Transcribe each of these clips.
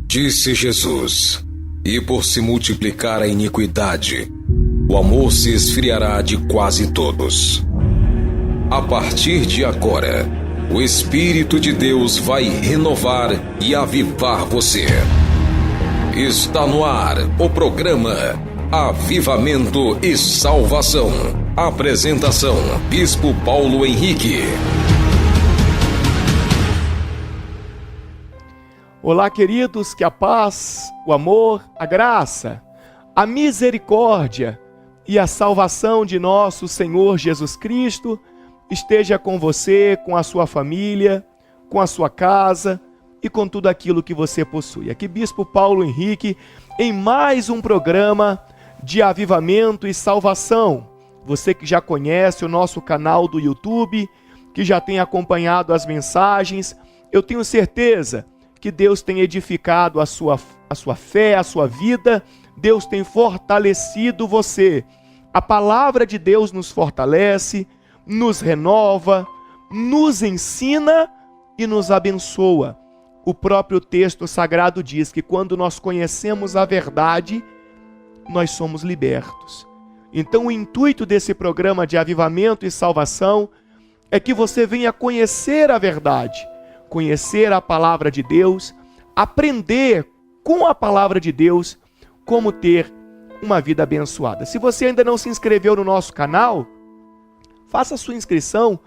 Disse Jesus: e por se multiplicar a iniquidade, o amor se esfriará de quase todos. A partir de agora, o Espírito de Deus vai renovar e avivar você. Está no ar o programa Avivamento e Salvação. Apresentação: Bispo Paulo Henrique. Olá, queridos, que a paz, o amor, a graça, a misericórdia e a salvação de nosso Senhor Jesus Cristo esteja com você, com a sua família, com a sua casa e com tudo aquilo que você possui. Aqui Bispo Paulo Henrique em mais um programa de avivamento e salvação. Você que já conhece o nosso canal do YouTube, que já tem acompanhado as mensagens, eu tenho certeza que Deus tem edificado a sua fé, a sua vida. Deus tem fortalecido você. A palavra de Deus nos fortalece, nos renova, nos ensina e nos abençoa. O próprio texto sagrado diz que quando nós conhecemos a verdade, nós somos libertos. Então o intuito desse programa de avivamento e salvação é que você venha conhecer a verdade, conhecer a palavra de Deus, aprender com a palavra de Deus como ter uma vida abençoada. Se você ainda não se inscreveu no nosso canal, faça a sua inscrição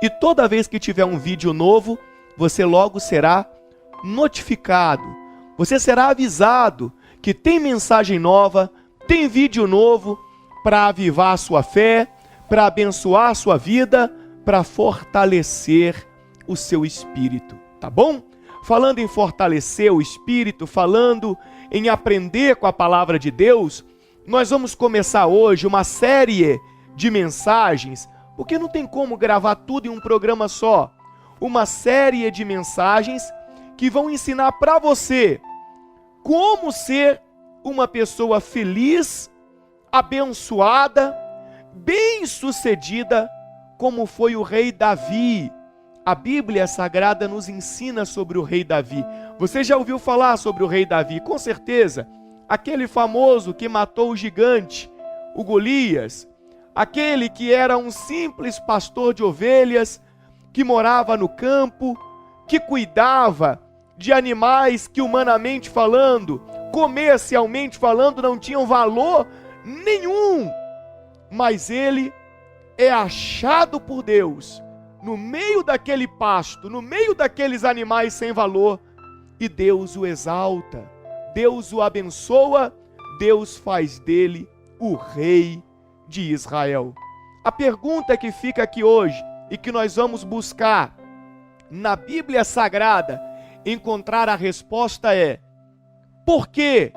e toda vez que tiver um vídeo novo, você logo será notificado. Você será avisado que tem mensagem nova, tem vídeo novo para avivar a sua fé, para abençoar a sua vida, para fortalecer o seu espírito, tá bom? Falando em fortalecer o espírito, falando em aprender com a palavra de Deus, nós vamos começar hoje uma série de mensagens, porque não tem como gravar tudo em um programa só. Uma série de mensagens que vão ensinar para você como ser uma pessoa feliz, abençoada, bem-sucedida, como foi o rei Davi. A Bíblia Sagrada nos ensina sobre o rei Davi. Você já ouviu falar sobre o rei Davi? Com certeza. Aquele famoso que matou o gigante, o Golias. Aquele que era um simples pastor de ovelhas, que morava no campo, que cuidava de animais que, humanamente falando, comercialmente falando, não tinham valor nenhum. Mas ele é achado por Deus no meio daquele pasto, no meio daqueles animais sem valor, e Deus o exalta, Deus o abençoa, Deus faz dele o rei de Israel. A pergunta que fica aqui hoje e que nós vamos buscar na Bíblia Sagrada encontrar a resposta é: por que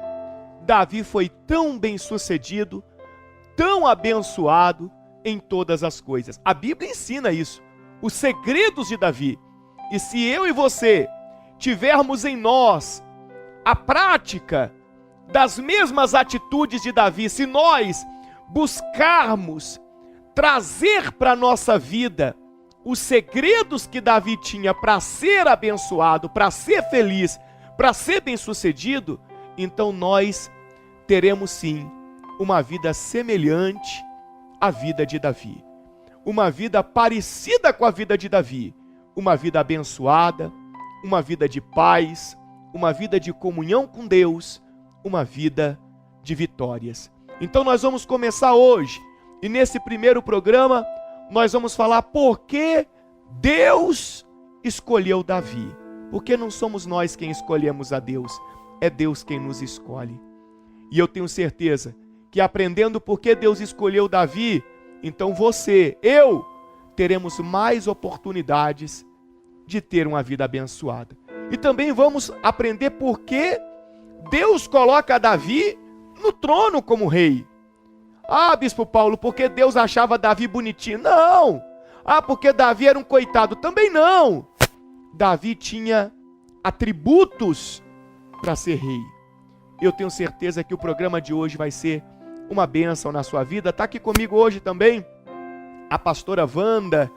Davi foi tão bem-sucedido, tão abençoado em todas as coisas? A Bíblia ensina isso, os segredos de Davi. E se eu e você tivermos em nós a prática das mesmas atitudes de Davi, se nós buscarmos trazer para a nossa vida os segredos que Davi tinha para ser abençoado, para ser feliz, para ser bem-sucedido, então nós teremos sim uma vida semelhante à vida de Davi. Uma vida parecida com a vida de Davi, uma vida abençoada, uma vida de paz, uma vida de comunhão com Deus, uma vida de vitórias. Então nós vamos começar hoje, e nesse primeiro programa, nós vamos falar por que Deus escolheu Davi. Porque não somos nós quem escolhemos a Deus, é Deus quem nos escolhe. E eu tenho certeza que aprendendo por que Deus escolheu Davi, então você, eu, teremos mais oportunidades de ter uma vida abençoada. E também vamos aprender por que Deus coloca Davi no trono como rei. Ah, Bispo Paulo, porque Deus achava Davi bonitinho? Não! Ah, porque Davi era um coitado? Também não! Davi tinha atributos para ser rei. Eu tenho certeza que o programa de hoje vai ser uma bênção na sua vida. Está aqui comigo hoje também a pastora Wanda.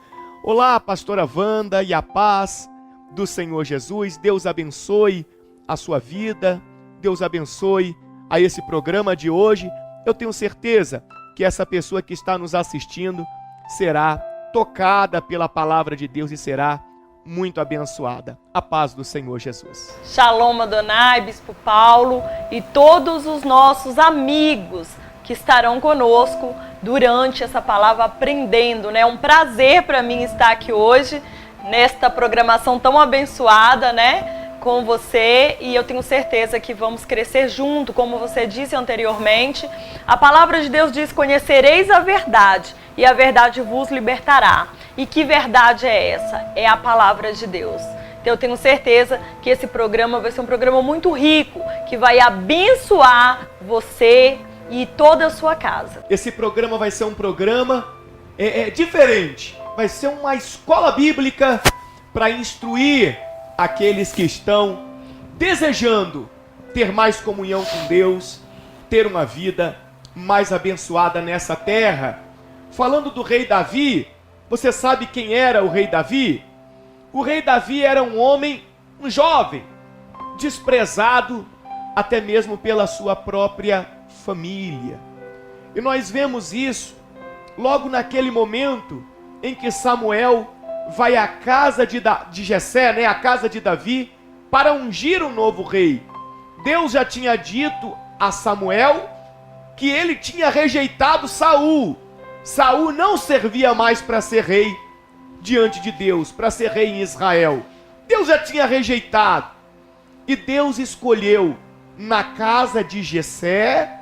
Olá, pastora Wanda, e a paz do Senhor Jesus. Deus abençoe a sua vida, Deus abençoe a esse programa de hoje. Eu tenho certeza que essa pessoa que está nos assistindo será tocada pela palavra de Deus e será muito abençoada. A paz do Senhor Jesus. Shalom Adonai, Bispo Paulo e todos os nossos amigos que estarão conosco durante essa palavra aprendendo, né? É um prazer para mim estar aqui hoje nesta programação tão abençoada, né? Com você, e eu tenho certeza que vamos crescer junto, como você disse anteriormente. A palavra de Deus diz: conhecereis a verdade e a verdade vos libertará. E que verdade é essa? É a palavra de Deus. Então eu tenho certeza que esse programa vai ser um programa muito rico, que vai abençoar você e toda a sua casa. Esse programa vai ser um programa diferente. Vai ser uma escola bíblica para instruir aqueles que estão desejando ter mais comunhão com Deus, ter uma vida mais abençoada nessa terra. Falando do rei Davi, você sabe quem era o rei Davi? O rei Davi era um homem, um jovem, desprezado até mesmo pela sua própria família. E nós vemos isso logo naquele momento em que Samuel vai à casa de Jessé, né, à casa de Davi, para ungir um novo rei. Deus já tinha dito a Samuel que ele tinha rejeitado Saul. Saul não servia mais para ser rei diante de Deus, para ser rei em Israel. Deus já tinha rejeitado. E Deus escolheu na casa de Jessé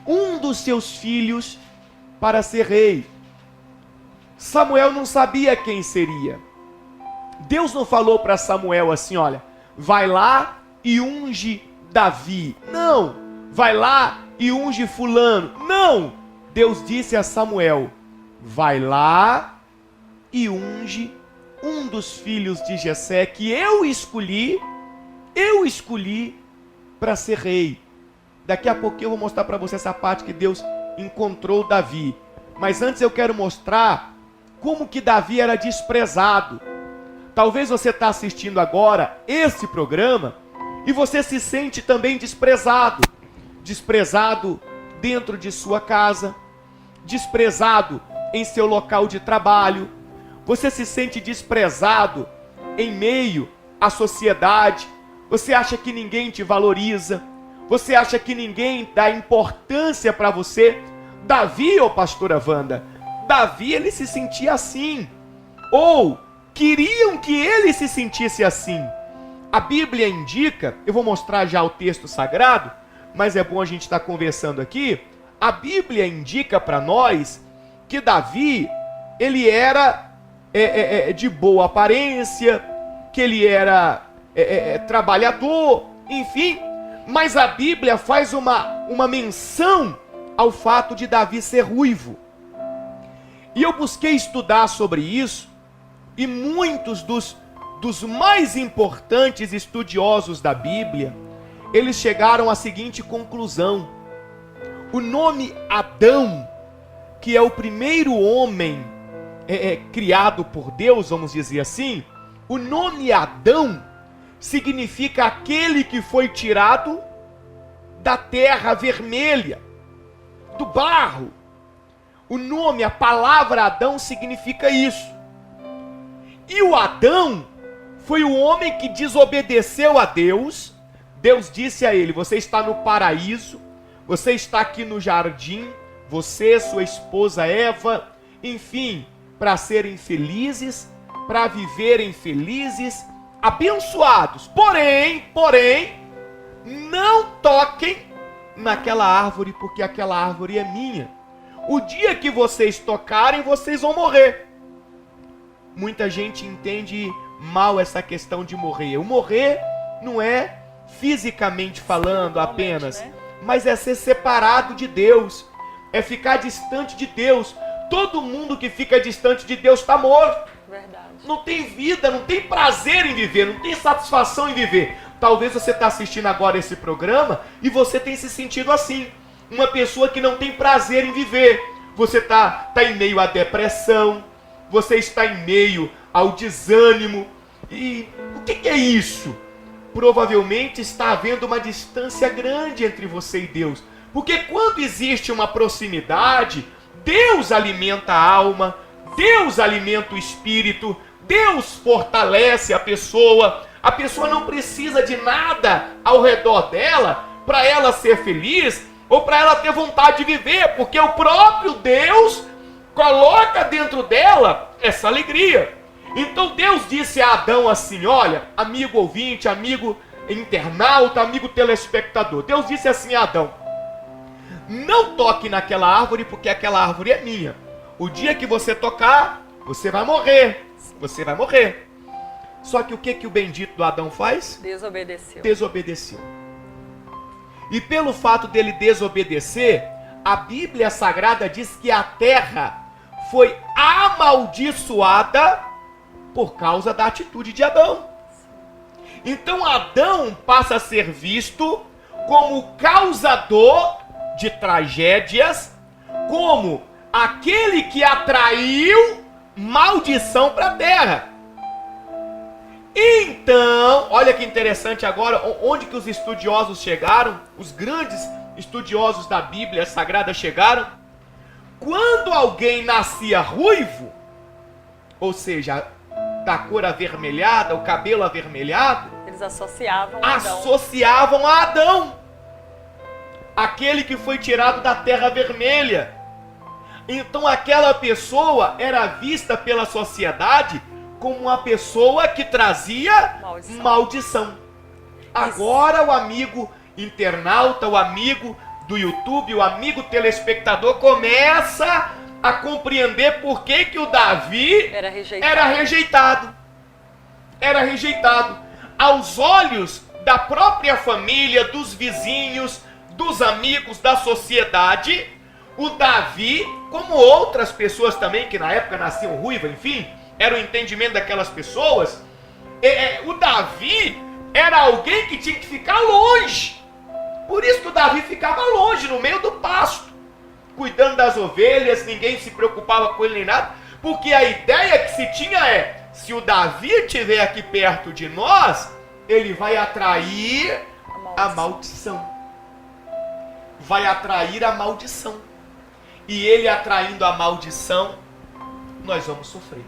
um dos seus filhos para ser rei. Samuel não sabia quem seria. Deus não falou para Samuel assim: olha, vai lá e unge Davi. Não, vai lá e unge fulano. Não, Deus disse a Samuel: vai lá e unge um dos filhos de Jessé que eu escolhi para ser rei. Daqui a pouquinho eu vou mostrar para você essa parte que Deus encontrou Davi. Mas antes eu quero mostrar como que Davi era desprezado. Talvez você está assistindo agora esse programa e você se sente também desprezado. Desprezado dentro de sua casa, desprezado em seu local de trabalho. Você se sente desprezado em meio à sociedade. Você acha que ninguém te valoriza. Você acha que ninguém dá importância para você. Davi, ô pastora Wanda, Davi, ele se sentia assim, ou queriam que ele se sentisse assim. A Bíblia indica, eu vou mostrar já o texto sagrado, mas é bom a gente estar conversando aqui. A Bíblia indica para nós que Davi, ele era de boa aparência, que ele era trabalhador, enfim, mas a Bíblia faz uma menção ao fato de Davi ser ruivo. E eu busquei estudar sobre isso, e muitos dos mais importantes estudiosos da Bíblia, eles chegaram à seguinte conclusão: o nome Adão, que é o primeiro homem criado por Deus, vamos dizer assim, o nome Adão significa aquele que foi tirado da terra vermelha, do barro. O nome, a palavra Adão significa isso. E o Adão foi o homem que desobedeceu a Deus. Deus disse a ele: você está no paraíso, você está aqui no jardim, você, sua esposa Eva, enfim, para serem felizes, para viverem felizes, abençoados. Porém, não toquem naquela árvore, porque aquela árvore é minha. O dia que vocês tocarem, vocês vão morrer. Muita gente entende mal essa questão de morrer. O morrer não é fisicamente falando apenas, né? Mas é ser separado de Deus, é ficar distante de Deus. Todo mundo que fica distante de Deus está morto. Verdade. Não tem vida, não tem prazer em viver, não tem satisfação em viver. Talvez você está assistindo agora esse programa e você tem se sentido assim. Uma pessoa que não tem prazer em viver. Você está em meio à depressão, você está em meio ao desânimo. E o que é isso? provavelmente está havendo uma distância grande entre você e Deus. Porque quando existe uma proximidade, Deus alimenta a alma, Deus alimenta o espírito, Deus fortalece a pessoa não precisa de nada ao redor dela para ela ser feliz ou para ela ter vontade de viver, porque o próprio Deus coloca dentro dela essa alegria. Então Deus disse a Adão assim, olha, amigo ouvinte, amigo internauta, amigo telespectador, Deus disse assim a Adão, não toque naquela árvore porque aquela árvore é minha. O dia que você tocar, você vai morrer. Você vai morrer. Só que o que o bendito do Adão faz? Desobedeceu. Desobedeceu. E pelo fato dele desobedecer, a Bíblia Sagrada diz que a terra foi amaldiçoada por causa da atitude de Adão. Então Adão passa a ser visto como causador de tragédias, como aquele que atraiu maldição para a terra. Então, olha que interessante agora, onde que os estudiosos chegaram, os grandes estudiosos da Bíblia Sagrada chegaram. Quando alguém nascia ruivo, ou seja, da cor avermelhada, o cabelo avermelhado, eles associavam a Adão, aquele que foi tirado da terra vermelha. Então aquela pessoa era vista pela sociedade como uma pessoa que trazia maldição. Agora o amigo internauta, o amigo do YouTube, o amigo telespectador começa a compreender por que o Davi era rejeitado. Era rejeitado. Aos olhos da própria família, dos vizinhos, dos amigos, da sociedade, o Davi, como outras pessoas também, que na época nasciam ruivas, enfim, era o entendimento daquelas pessoas, o Davi era alguém que tinha que ficar longe. Por isso que o Davi ficava longe, no meio do pasto, cuidando das ovelhas, ninguém se preocupava com ele nem nada, porque a ideia que se tinha é, se o Davi estiver aqui perto de nós, ele vai atrair a maldição. Vai atrair a maldição. E ele atraindo a maldição, nós vamos sofrer.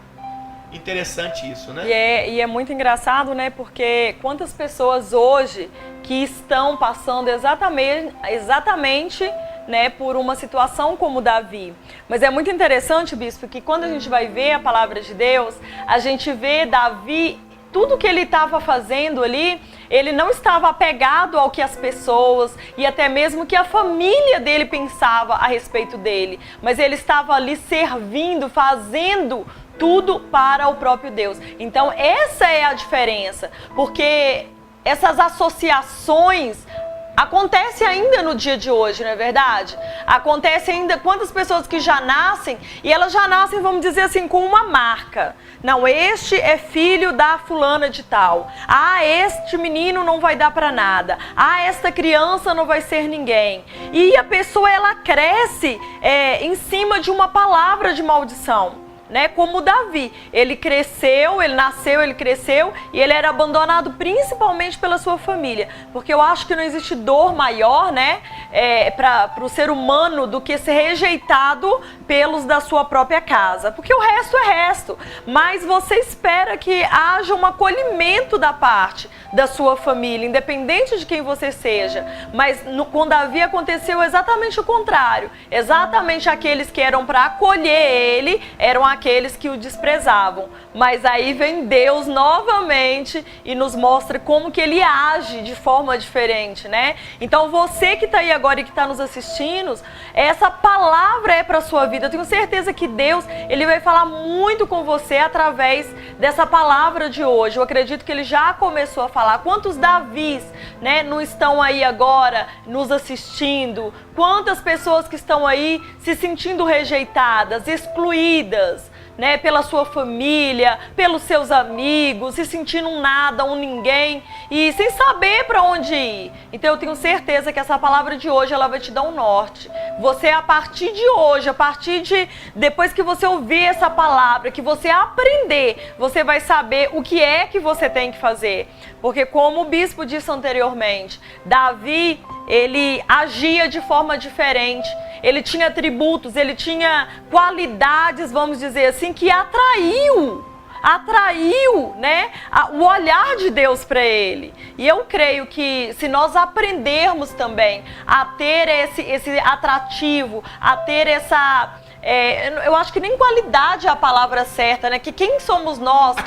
Interessante isso, né? E é muito engraçado, né? Porque quantas pessoas hoje que estão passando exatamente né, por uma situação como Davi. Mas é muito interessante, bispo, que quando a gente vai ver a palavra de Deus, a gente vê Davi, tudo que ele estava fazendo ali, ele não estava apegado ao que as pessoas e até mesmo que a família dele pensava a respeito dele. Mas ele estava ali servindo, fazendo tudo para o próprio Deus. Então essa é a diferença, porque essas associações acontecem ainda no dia de hoje, não é verdade? Acontece ainda quantas pessoas que já nascem, e elas já nascem, vamos dizer assim, com uma marca. Não, este é filho da fulana de tal. Ah, este menino não vai dar para nada. Ah, esta criança não vai ser ninguém. E a pessoa, ela cresce em cima de uma palavra de maldição. Né, como Davi, ele cresceu, ele nasceu, ele cresceu e ele era abandonado principalmente pela sua família, porque eu acho que não existe dor maior, né, para o ser humano do que ser rejeitado pelos da sua própria casa, porque o resto é resto, mas você espera que haja um acolhimento da parte da sua família, independente de quem você seja, mas com Davi aconteceu exatamente o contrário, exatamente aqueles que eram para acolher ele, eram aqueles que o desprezavam. Mas aí vem Deus novamente e nos mostra como que ele age de forma diferente, né? Então você que está aí agora e que está nos assistindo, essa palavra é para a sua vida. Eu tenho certeza que Deus, ele vai falar muito com você através dessa palavra de hoje. Eu acredito que ele já começou a falar. Quantos Davis, né, não estão aí agora nos assistindo? Quantas pessoas que estão aí se sentindo rejeitadas, excluídas, né, pela sua família, pelos seus amigos, se sentindo um nada, um ninguém e sem saber para onde ir. Então eu tenho certeza que essa palavra de hoje ela vai te dar um norte. Você, a partir de hoje, depois que você ouvir essa palavra, que você aprender, você vai saber o que é que você tem que fazer. Porque como o bispo disse anteriormente, Davi, ele agia de forma diferente. Ele tinha atributos, ele tinha qualidades, vamos dizer assim, que atraiu, né, o olhar de Deus para ele. E eu creio que se nós aprendermos também a ter esse atrativo, a ter essa... eu acho que nem qualidade é a palavra certa, né? Que quem somos nós?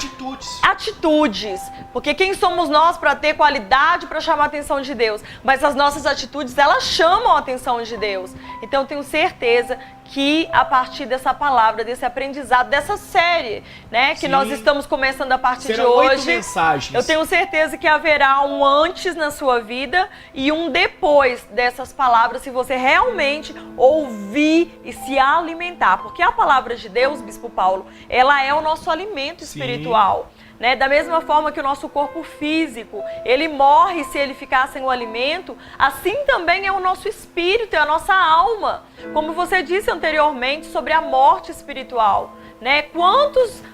Atitudes. Porque quem somos nós para ter qualidade, para chamar a atenção de Deus? Mas as nossas atitudes, elas chamam a atenção de Deus. Então eu tenho certeza que a partir dessa palavra, desse aprendizado, dessa série, né? Que nós estamos começando a partir de hoje. 8 mensagens. Eu tenho certeza que haverá um antes na sua vida e um depois dessas palavras, se você realmente ouvir e se alimentar. Porque a palavra de Deus, Bispo Paulo, ela é o nosso alimento espiritual. Né? Da mesma forma que o nosso corpo físico, ele morre se ele ficar sem o alimento, assim também é o nosso espírito, é a nossa alma. Como você disse anteriormente sobre a morte espiritual, né?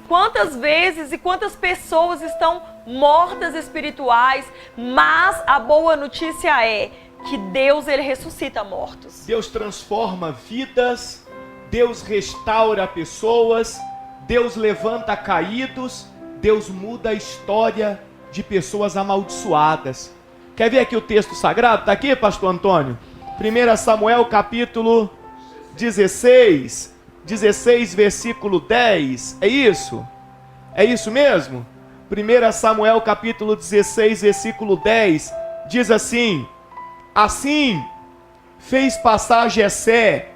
Quantas vezes e quantas pessoas estão mortas espirituais, mas a boa notícia é que Deus, ele ressuscita mortos. Deus transforma vidas, Deus restaura pessoas, Deus levanta caídos, Deus muda a história de pessoas amaldiçoadas. Quer ver aqui o texto sagrado? Está aqui, pastor Antônio? 1 Samuel capítulo 16, versículo 10. É isso? É isso mesmo? 1 Samuel capítulo 16, versículo 10. Diz assim: assim fez passar Jessé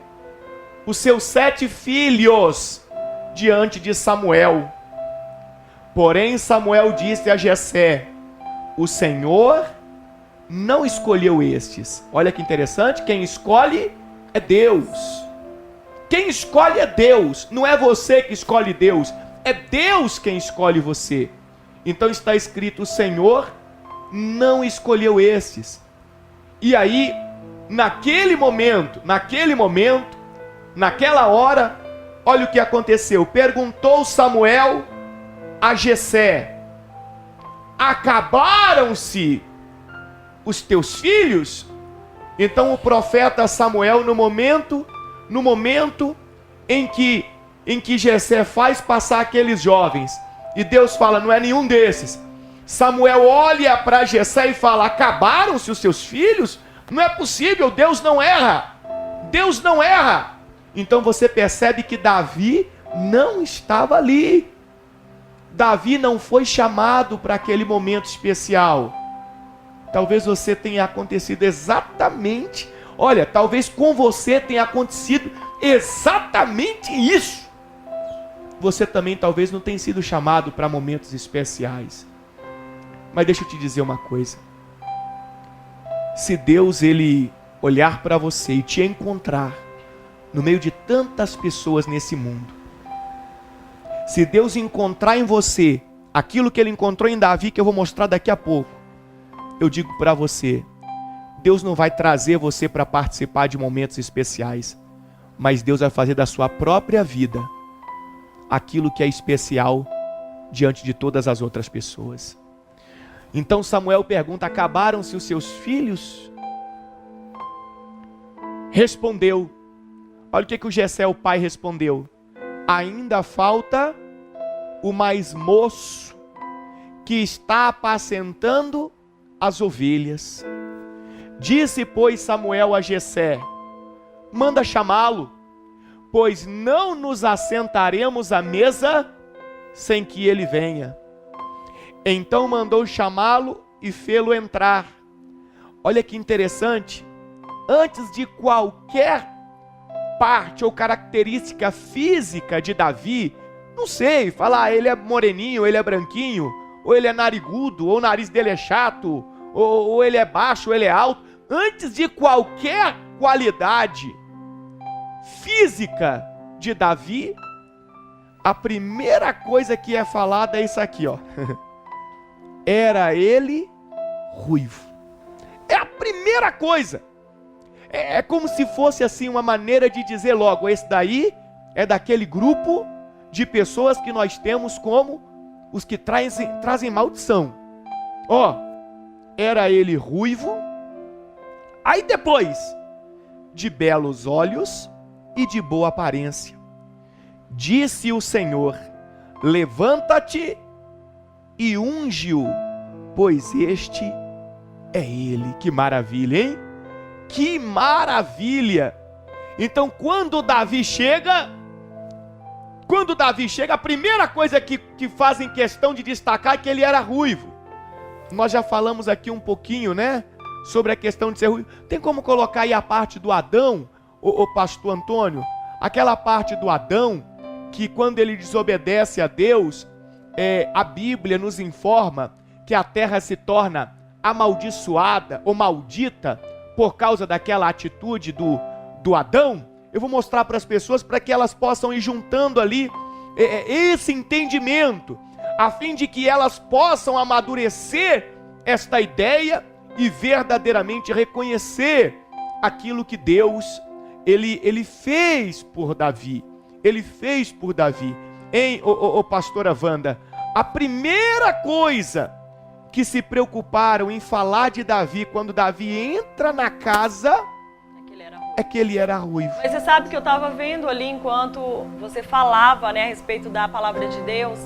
os seus 7 filhos diante de Samuel. Porém, Samuel disse a Jessé: o Senhor não escolheu estes. Olha que interessante, quem escolhe é Deus. Quem escolhe é Deus, não é você que escolhe Deus, é Deus quem escolhe você. Então está escrito: o Senhor não escolheu estes. E aí, naquele momento, naquela hora, olha o que aconteceu. Perguntou Samuel a Jessé: acabaram-se os teus filhos? Então o profeta Samuel, no momento em que Jessé faz passar aqueles jovens, e Deus fala: não é nenhum desses. Samuel olha para Jessé e fala: acabaram-se os seus filhos? Não é possível, Deus não erra. Deus não erra. Então você percebe que Davi não estava ali. Davi não foi chamado para aquele momento especial. Talvez você tenha acontecido exatamente, talvez com você tenha acontecido exatamente isso. Você também talvez não tenha sido chamado para momentos especiais. Mas deixa eu te dizer uma coisa. Se Deus, ele olhar para você e te encontrar no meio de tantas pessoas nesse mundo, se Deus encontrar em você aquilo que ele encontrou em Davi, que eu vou mostrar daqui a pouco, eu digo para você, Deus não vai trazer você para participar de momentos especiais, mas Deus vai fazer da sua própria vida aquilo que é especial diante de todas as outras pessoas. Então Samuel pergunta: acabaram-se os seus filhos? Respondeu, olha o que o Jessé, o pai, respondeu: ainda falta o mais moço, que está apacentando as ovelhas. Disse, pois, Samuel a Jessé: manda chamá-lo, pois não nos assentaremos à mesa sem que ele venha. Então mandou chamá-lo e fê-lo entrar. Olha que interessante, antes de qualquer parte ou característica física de Davi, não sei, falar ele é moreninho, ou ele é branquinho, ou ele é narigudo, ou o nariz dele é chato, ou ele é baixo, ou ele é alto. Antes de qualquer qualidade física de Davi, a primeira coisa que é falada é isso aqui, ó. Era ele ruivo. É a primeira coisa. É como se fosse assim uma maneira de dizer logo, esse daí é daquele grupo de pessoas que nós temos como os que trazem maldição. Ó, era ele ruivo. Aí depois, de belos olhos e de boa aparência. Disse o Senhor, levanta-te e unge-o, pois este é ele. Que maravilha, hein? Que maravilha! Então, quando Davi chega, a primeira coisa que fazem questão de destacar é que ele era ruivo. Nós já falamos aqui um pouquinho, né? Sobre a questão de ser ruivo. Tem como colocar aí a parte do Adão, o pastor Antônio? Aquela parte do Adão, que quando ele desobedece a Deus, a Bíblia nos informa que a terra se torna amaldiçoada ou maldita por causa daquela atitude do Adão. Eu vou mostrar para as pessoas para que elas possam ir juntando ali esse entendimento, a fim de que elas possam amadurecer esta ideia e verdadeiramente reconhecer aquilo que Deus ele fez por Davi. Ele fez por Davi. Hein, pastora Wanda? A primeira coisa que se preocuparam em falar de Davi quando Davi entra na casa é que ele era ruivo. Mas você sabe que eu estava vendo ali enquanto você falava, né, a respeito da palavra de Deus,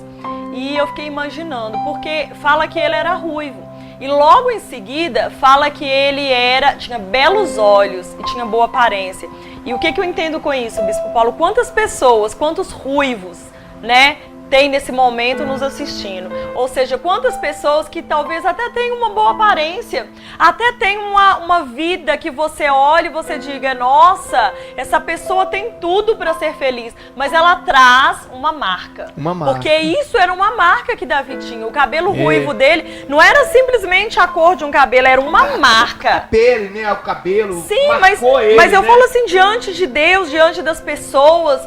e eu fiquei imaginando, porque fala que ele era ruivo. E logo em seguida fala que ele tinha belos olhos e tinha boa aparência. E o que eu entendo com isso, Bispo Paulo? Quantas pessoas, quantos ruivos, né, tem nesse momento nos assistindo? Ou seja, quantas pessoas que talvez até tenham uma boa aparência, até tem uma vida que você olha e você diga, nossa, essa pessoa tem tudo para ser feliz, mas ela traz uma marca. Uma marca. Porque isso era uma marca que Davi tinha. O cabelo ruivo dele não era simplesmente a cor de um cabelo, era uma marca. Pele, né? O cabelo. Sim, mas eu falo assim, diante de Deus, diante das pessoas,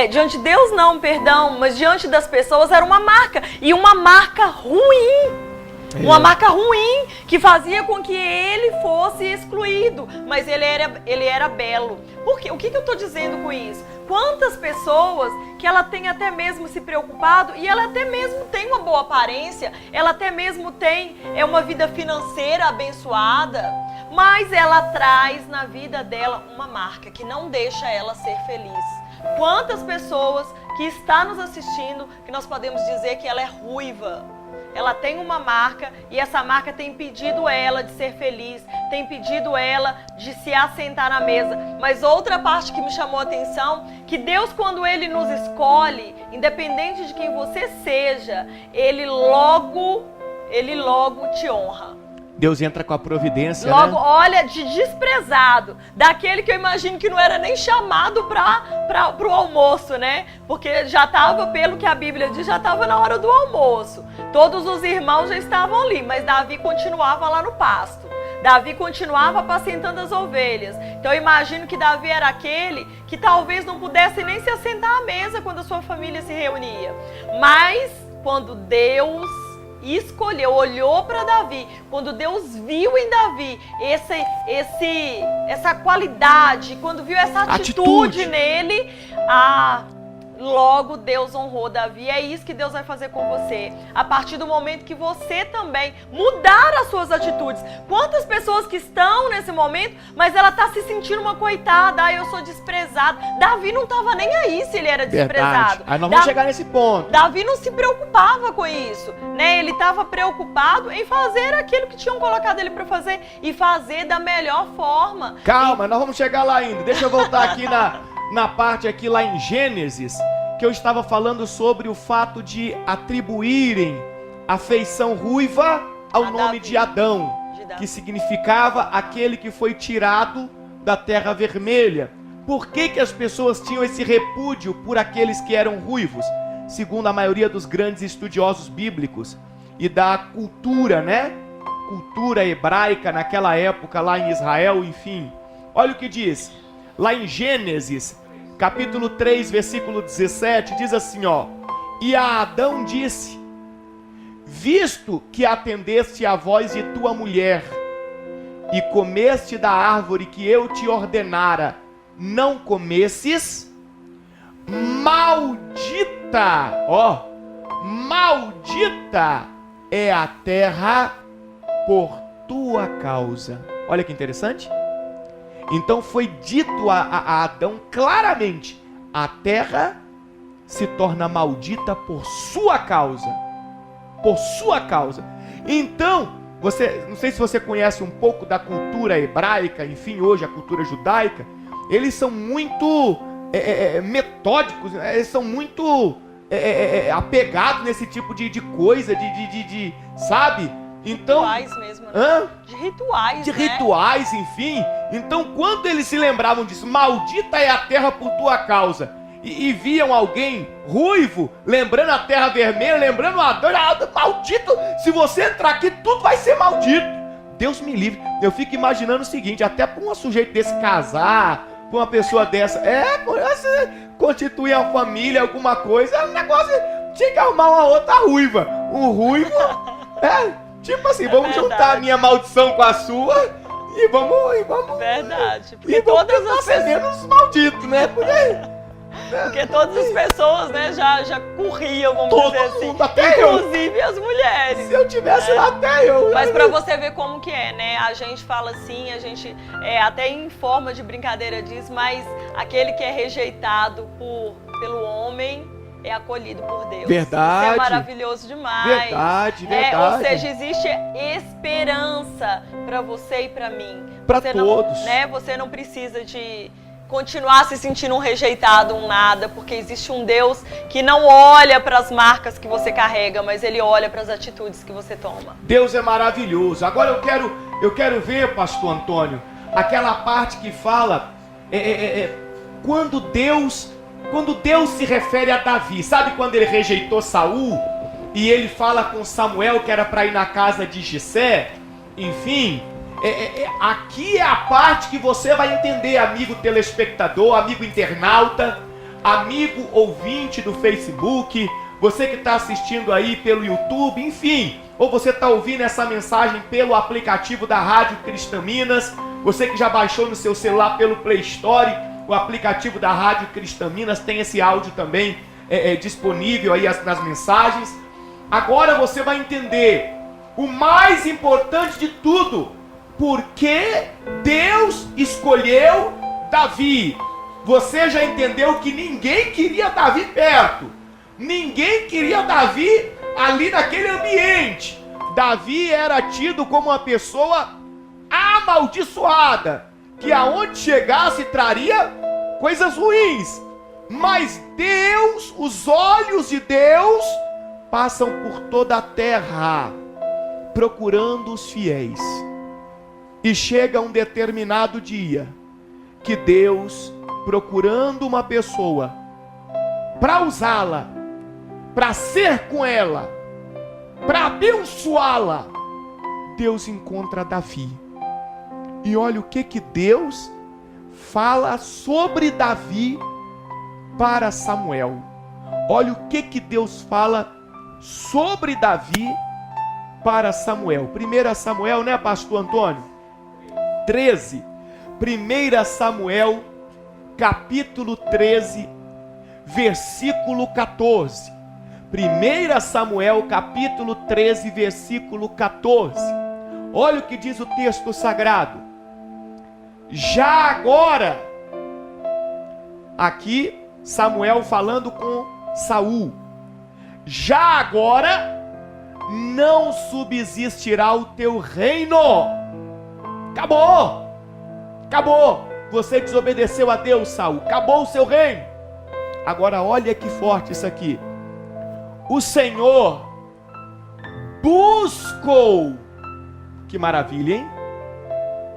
diante de Deus não, perdão, mas diante das pessoas era uma marca, e uma marca ruim. Uma marca ruim que fazia com que ele fosse excluído, mas ele era belo. Por quê? O que eu estou dizendo com isso? Quantas pessoas que ela tem até mesmo se preocupado, e ela até mesmo tem uma boa aparência, ela até mesmo tem uma vida financeira abençoada, mas ela traz na vida dela uma marca que não deixa ela ser feliz. Quantas pessoas que estão nos assistindo que nós podemos dizer que ela é ruiva? Ela tem uma marca e essa marca tem impedido ela de ser feliz, tem impedido ela de se assentar na mesa. Mas outra parte que me chamou a atenção, que Deus, quando Ele nos escolhe, independente de quem você seja, Ele logo te honra. Deus entra com a providência, logo, né? Olha, de desprezado, daquele que eu imagino que não era nem chamado para o almoço, né? Porque já estava, pelo que a Bíblia diz, já estava na hora do almoço. Todos os irmãos já estavam ali, mas Davi continuava lá no pasto. Davi continuava apacentando as ovelhas. Então eu imagino que Davi era aquele que talvez não pudesse nem se assentar à mesa quando a sua família se reunia. Mas quando Deus escolheu, olhou para Davi, quando Deus viu em Davi essa qualidade, quando viu essa atitude nele, logo Deus honrou Davi. É isso que Deus vai fazer com você, a partir do momento que você também mudar as suas atitudes. Quantas pessoas que estão nesse momento, mas ela está se sentindo uma coitada, eu sou desprezado. Davi não estava nem aí se ele era desprezado. Aí nós vamos chegar nesse ponto. Davi não se preocupava com isso, né? Ele estava preocupado em fazer aquilo que tinham colocado ele para fazer e fazer da melhor forma. Calma, nós vamos chegar lá ainda. Deixa eu voltar aqui na parte aqui lá em Gênesis, que eu estava falando sobre o fato de atribuírem a feição ruiva ao nome de Adão, que significava aquele que foi tirado da terra vermelha. Por que as pessoas tinham esse repúdio por aqueles que eram ruivos? Segundo a maioria dos grandes estudiosos bíblicos e da cultura, né? Cultura hebraica naquela época lá em Israel, enfim. Olha o que diz lá em Gênesis capítulo 3, versículo 17, diz assim, ó: E a Adão disse: visto que atendeste à voz de tua mulher, e comeste da árvore que eu te ordenara, não comesses, maldita, maldita é a terra por tua causa. Olha que interessante. Então foi dito a Adão claramente: a terra se torna maldita por sua causa. Por sua causa. Então, não sei se você conhece um pouco da cultura hebraica, enfim, hoje a cultura judaica, eles são muito metódicos, eles são muito apegados nesse tipo de coisa, sabe? Então, rituais mesmo, né? De rituais, de rituais, enfim. Então, quando eles se lembravam disso, maldita é a terra por tua causa, e viam alguém ruivo, lembrando a terra vermelha, lembrando a dor, maldito, se você entrar aqui, tudo vai ser maldito. Deus me livre. Eu fico imaginando o seguinte: até para um sujeito desse casar, para uma pessoa dessa, constituir uma família, alguma coisa, o negócio tinha que arrumar uma outra ruiva. Um ruivo, tipo assim, vamos juntar a minha maldição com a sua e vamos. Verdade. Porque e todas vamos as pessoas, menos malditos, né? porque todas as pessoas, né, já corriam, vamos Todo dizer assim. mundo, até eu. Inclusive as mulheres. Se eu tivesse lá, até eu. Mas pra você ver como que é, né? A gente fala assim, a gente até em forma de brincadeira diz, mas aquele que é rejeitado pelo homem é acolhido por Deus. Verdade. Isso é maravilhoso demais. Verdade. Ou seja, existe esperança pra você e pra mim. Pra você todos. Não, né? Você não precisa de continuar se sentindo um rejeitado, um nada, porque existe um Deus que não olha para as marcas que você carrega, mas Ele olha para as atitudes que você toma. Deus é maravilhoso. Agora eu quero ver, pastor Antônio, aquela parte que fala quando Deus se refere a Davi. Sabe quando ele rejeitou Saul e ele fala com Samuel que era para ir na casa de Jessé? Enfim, aqui é a parte que você vai entender, amigo telespectador, amigo internauta, amigo ouvinte do Facebook, você que está assistindo aí pelo YouTube, enfim, ou você está ouvindo essa mensagem pelo aplicativo da Rádio Cristã Minas, você que já baixou no seu celular pelo Play Store, o aplicativo da Rádio Cristã Minas tem esse áudio também disponível aí nas mensagens. Agora você vai entender o mais importante de tudo: porque Deus escolheu Davi. Você já entendeu que ninguém queria Davi perto. Ninguém queria Davi ali naquele ambiente. Davi era tido como uma pessoa amaldiçoada, que aonde chegasse traria coisas ruins. Mas Deus, os olhos de Deus passam por toda a terra, procurando os fiéis. E chega um determinado dia que Deus, procurando uma pessoa para usá-la, para ser com ela, para abençoá-la, Deus encontra Davi. E olha o que Deus fala sobre Davi para Samuel. Olha o que Deus fala sobre Davi para Samuel. 1 Samuel, né, pastor Antônio? 13, 1 Samuel, capítulo 13, versículo 14. 1 Samuel, capítulo 13, versículo 14. Olha o que diz o texto sagrado. Já agora, aqui Samuel falando com Saul, já agora não subsistirá o teu reino. Acabou. Você desobedeceu a Deus, Saul. Acabou o seu reino. Agora olha que forte isso aqui. O Senhor buscou. Que maravilha, hein?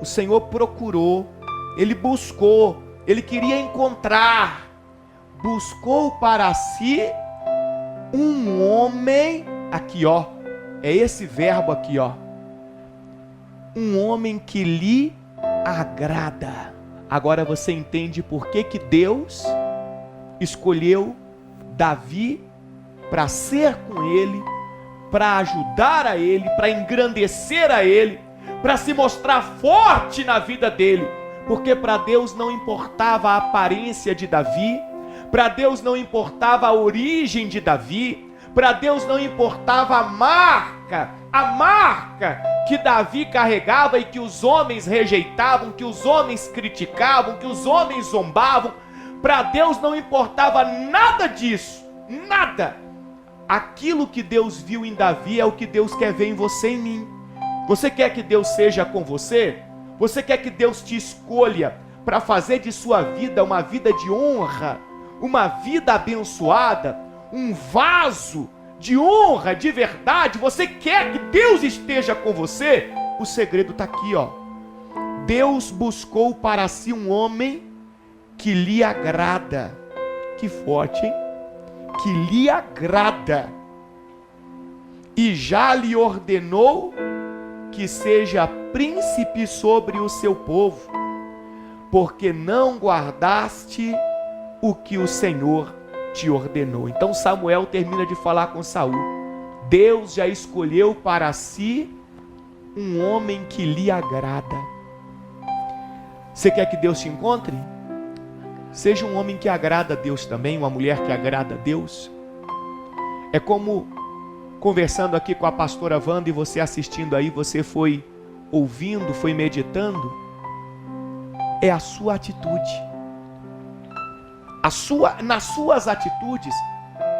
O Senhor procurou. Ele buscou. Ele queria encontrar. Buscou para si um homem. Aqui, ó. É esse verbo aqui, ó. Um homem que lhe agrada. Agora você entende por que Deus escolheu Davi para ser com ele, para ajudar a ele, para engrandecer a ele, para se mostrar forte na vida dele. Porque para Deus não importava a aparência de Davi, para Deus não importava a origem de Davi, para Deus não importava a marca que Davi carregava e que os homens rejeitavam, que os homens criticavam, que os homens zombavam. Para Deus não importava nada disso, nada. Aquilo que Deus viu em Davi é o que Deus quer ver em você e em mim. Você quer que Deus seja com você? Você quer que Deus te escolha para fazer de sua vida uma vida de honra, uma vida abençoada, um vaso de honra, de verdade? Você quer que Deus esteja com você? O segredo está aqui, ó. Deus buscou para si um homem que lhe agrada. Que forte, hein? Que lhe agrada. E já lhe ordenou que seja príncipe sobre o seu povo, porque não guardaste o que o Senhor te ordenou. Então Samuel termina de falar com Saul. Deus já escolheu para si um homem que lhe agrada. Você quer que Deus te encontre? Seja um homem que agrada a Deus também, uma mulher que agrada a Deus. É como conversando aqui com a pastora Wanda e você assistindo aí, você foi ouvindo, foi meditando. É a sua atitude. Nas suas atitudes,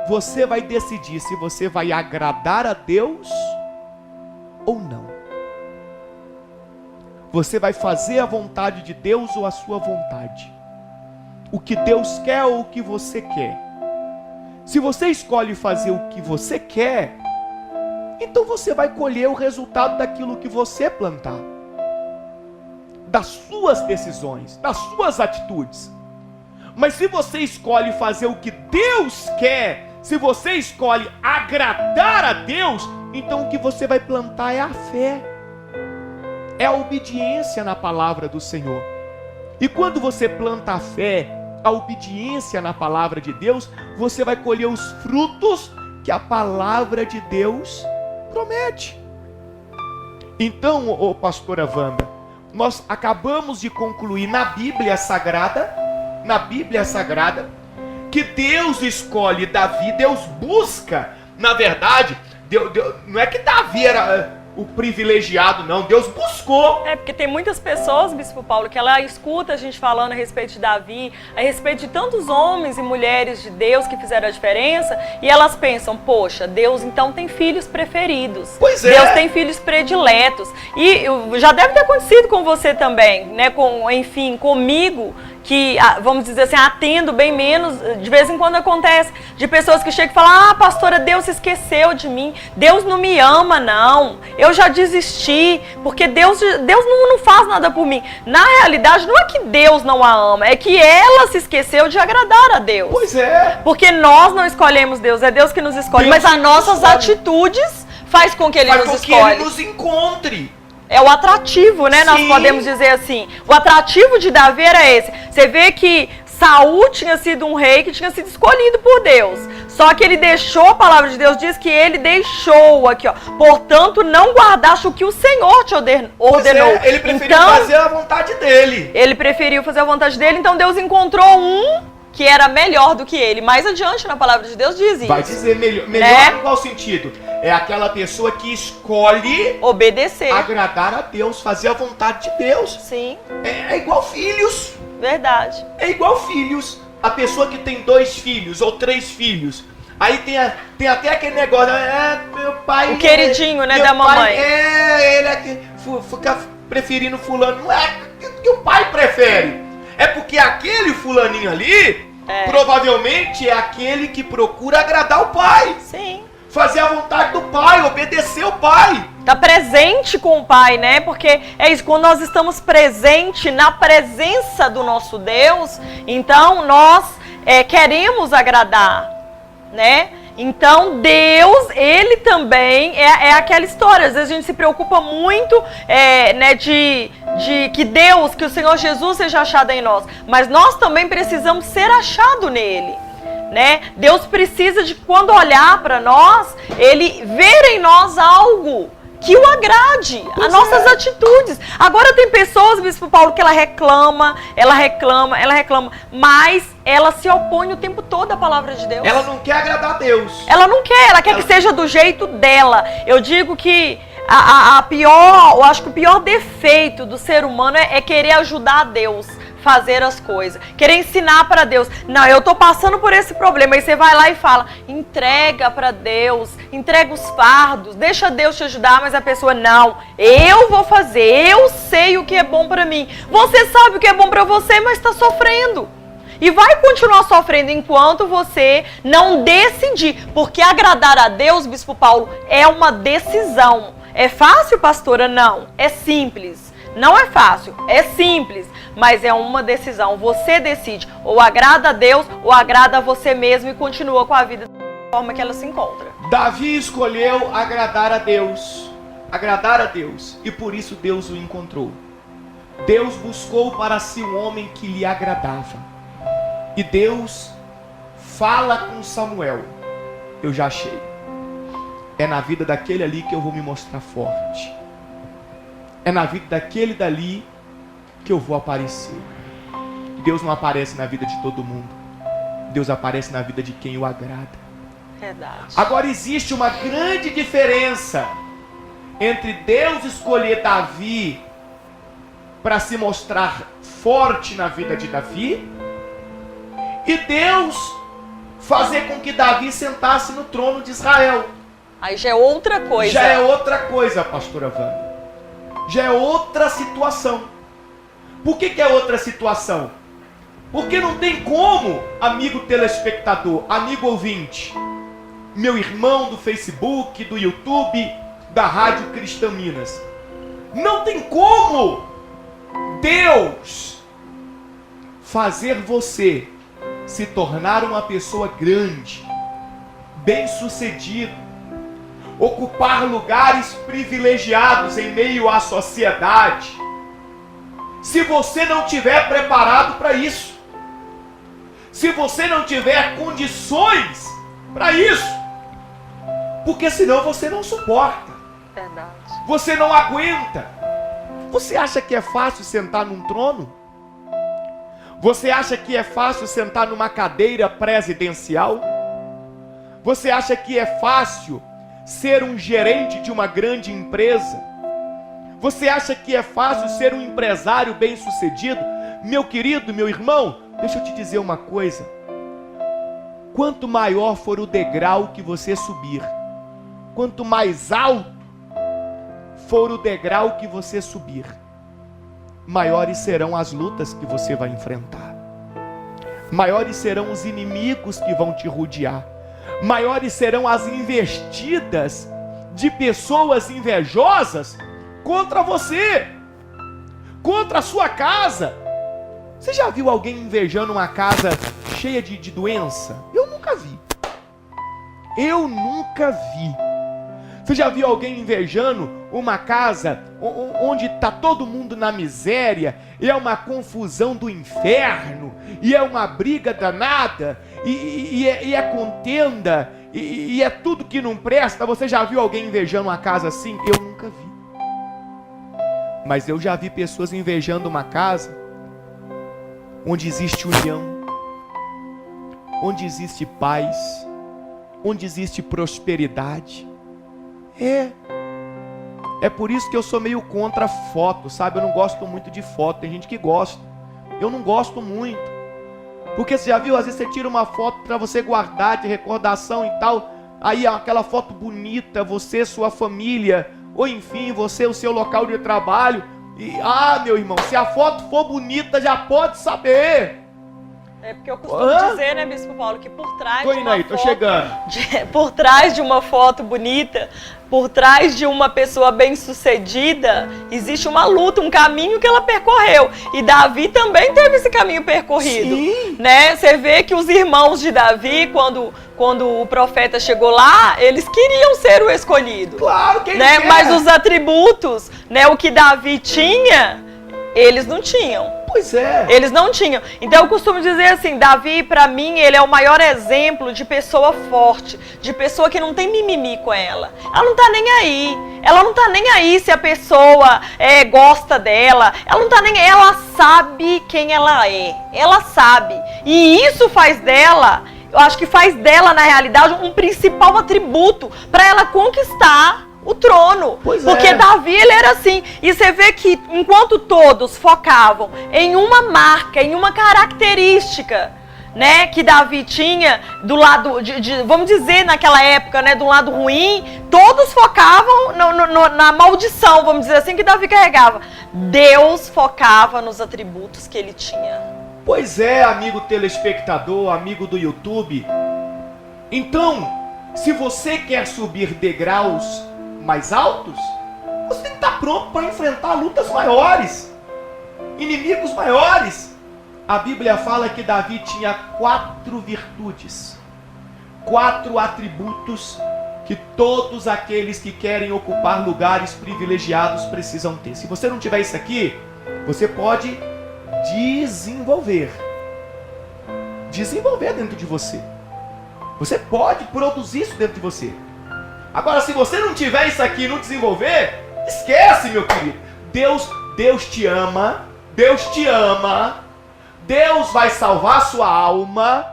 você vai decidir se você vai agradar a Deus ou não. Você vai fazer a vontade de Deus ou a sua vontade? O que Deus quer ou o que você quer? Se você escolhe fazer o que você quer, então você vai colher o resultado daquilo que você plantar, das suas decisões, das suas atitudes. Mas se você escolhe fazer o que Deus quer, se você escolhe agradar a Deus, então o que você vai plantar é a fé, é a obediência na palavra do Senhor. E quando você planta a fé, a obediência na palavra de Deus, você vai colher os frutos que a palavra de Deus promete. Então, pastora Wanda, nós acabamos de concluir na Bíblia Sagrada, que Deus escolhe Davi, Deus busca, na verdade, Deus, não é que Davi era o privilegiado, não, Deus buscou. É, porque tem muitas pessoas, Bispo Paulo, que ela escuta a gente falando a respeito de Davi, a respeito de tantos homens e mulheres de Deus que fizeram a diferença, e elas pensam, poxa, Deus então tem filhos preferidos. Pois é. Deus tem filhos prediletos. E já deve ter acontecido com você também, né? Enfim, comigo, que, vamos dizer assim, atendo bem menos, de vez em quando acontece, de pessoas que chegam e falam, pastora, Deus se esqueceu de mim, Deus não me ama, não, eu já desisti, porque Deus não faz nada por mim. Na realidade, não é que Deus não a ama, é que ela se esqueceu de agradar a Deus. Pois é. Porque nós não escolhemos Deus, é Deus que nos escolhe, mas as nossas atitudes faz com que Ele nos escolhe. Que Ele nos encontre. É o atrativo, né? Sim. Nós podemos dizer assim. O atrativo de Davi era esse. Você vê que Saul tinha sido um rei que tinha sido escolhido por Deus. Só que ele deixou, a palavra de Deus diz que ele deixou aqui, ó. Portanto, não guardaste o que o Senhor te ordenou. Ele preferiu fazer a vontade dele. Ele preferiu fazer a vontade dele, então Deus encontrou um que era melhor do que ele. Mais adiante na palavra de Deus diz isso. Vai dizer melhor. Melhor em qual sentido? É aquela pessoa que escolhe obedecer, agradar a Deus, fazer a vontade de Deus. Sim. É igual filhos. Verdade. É igual filhos. A pessoa que tem 2 filhos ou 3 filhos. Aí tem até aquele negócio, meu pai... O queridinho, né, da mamãe. Ele é que fica preferindo fulano. Não é que o pai prefere. É porque aquele fulaninho ali, provavelmente é aquele que procura agradar o pai. Sim. Fazer a vontade do pai, obedecer o pai. Tá presente com o pai, né? Porque é isso, quando nós estamos presentes na presença do nosso Deus, então nós queremos agradar, né? Então Deus, Ele também é aquela história. Às vezes a gente se preocupa muito né, de que Deus, que o Senhor Jesus seja achado em nós. Mas nós também precisamos ser achados nele, né? Deus precisa de, quando olhar para nós, Ele ver em nós algo que o agrade, as nossas atitudes. Agora tem pessoas, Bispo Paulo, que ela reclama, mas ela se opõe o tempo todo à palavra de Deus. Ela não quer agradar a Deus. Ela não quer, ela quer que seja do jeito dela. Eu digo que eu acho que o pior defeito do ser humano é querer ajudar a Deus fazer as coisas, querer ensinar para Deus. Não, eu tô passando por esse problema. Aí você vai lá e fala, entrega para Deus, entrega os fardos, deixa Deus te ajudar. Mas a pessoa, não, eu vou fazer, eu sei o que é bom para mim. Você sabe o que é bom para você, mas está sofrendo. E vai continuar sofrendo enquanto você não decidir. Porque agradar a Deus, Bispo Paulo, é uma decisão. É fácil, pastora? Não, é simples. Não é fácil, é simples, mas é uma decisão. Você decide, ou agrada a Deus, ou agrada a você mesmo e continua com a vida da forma que ela se encontra. Davi escolheu agradar a Deus, e por isso Deus o encontrou. Deus buscou para si um homem que lhe agradava. E Deus fala com Samuel, eu já achei. É na vida daquele ali que eu vou me mostrar forte. É na vida daquele dali que eu vou aparecer. Deus não aparece na vida de todo mundo. Deus aparece na vida de quem o agrada. Verdade. Agora existe uma grande diferença entre Deus escolher Davi para se mostrar forte na vida de Davi e Deus fazer com que Davi sentasse no trono de Israel. Aí já é outra coisa. Já é outra coisa, pastora Wanda. Já é outra situação. Por que é outra situação? Porque não tem como, amigo telespectador, amigo ouvinte, meu irmão do Facebook, do YouTube, da Rádio Cristã Minas, não tem como Deus fazer você se tornar uma pessoa grande, bem-sucedido, ocupar lugares privilegiados em meio à sociedade, se você não estiver preparado para isso, se você não tiver condições para isso, porque senão você não suporta. Verdade. Você não aguenta. Você acha que é fácil sentar num trono? Você acha que é fácil sentar numa cadeira presidencial? Você acha que é fácil ser um gerente de uma grande empresa? Você acha que é fácil ser um empresário bem-sucedido? Meu querido, meu irmão, deixa eu te dizer uma coisa. Quanto maior for o degrau que você subir, quanto mais alto for o degrau que você subir, maiores serão as lutas que você vai enfrentar. Maiores serão os inimigos que vão te rodear. Maiores serão as investidas de pessoas invejosas contra você, contra a sua casa. Você já viu alguém invejando uma casa cheia de doença? Eu nunca vi. Eu nunca vi. Você já viu alguém invejando uma casa onde está todo mundo na miséria, e é uma confusão do inferno, e é uma briga danada, e é contenda, e é tudo que não presta? Você já viu alguém invejando uma casa assim? Eu nunca vi. Mas eu já vi pessoas invejando uma casa onde existe união, onde existe paz, onde existe prosperidade. É por isso que eu sou meio contra foto, sabe? Eu não gosto muito de foto. Tem gente que gosta. Eu não gosto muito. Porque você já viu, às vezes você tira uma foto para você guardar de recordação e tal. Aí aquela foto bonita, você, sua família, ou enfim, você, o seu local de trabalho. E, meu irmão, se a foto for bonita, já pode saber. É porque eu costumo dizer, né, Bispo Paulo, que por trás de uma foto... Tô chegando. Por trás de uma foto bonita, por trás de uma pessoa bem-sucedida, existe uma luta, um caminho que ela percorreu. E Davi também teve esse caminho percorrido. Sim. Né? Você vê que os irmãos de Davi, quando o profeta chegou lá, eles queriam ser o escolhido. Claro que né? Mas os atributos, né, o que Davi tinha, eles não tinham. Pois é. Eles não tinham. Então eu costumo dizer assim, Davi, pra mim, ele é o maior exemplo de pessoa forte, de pessoa que não tem mimimi com ela. Ela não tá nem aí. Ela não tá nem aí se a pessoa gosta dela. Ela não tá nem aí. Ela sabe quem ela é. Ela sabe. E isso faz dela, eu acho que faz dela, na realidade, um principal atributo pra ela conquistar o trono. Porque Davi, ele era assim. E você vê que enquanto todos focavam em uma marca, em uma característica, né, que Davi tinha do lado, vamos dizer, naquela época, né, do lado ruim, todos focavam na maldição, vamos dizer assim, que Davi carregava. Deus focava nos atributos que ele tinha. Pois é, amigo telespectador, amigo do YouTube. Então, se você quer subir degraus mais altos, você tem que estar pronto para enfrentar lutas maiores, inimigos maiores. A Bíblia fala que Davi tinha 4 virtudes, 4 atributos que todos aqueles que querem ocupar lugares privilegiados precisam ter. Se você não tiver isso aqui, você pode desenvolver dentro de você. Você pode produzir isso dentro de você. Agora, se você não tiver isso aqui e não desenvolver, esquece, meu querido. Deus te ama. Deus te ama. Deus vai salvar a sua alma.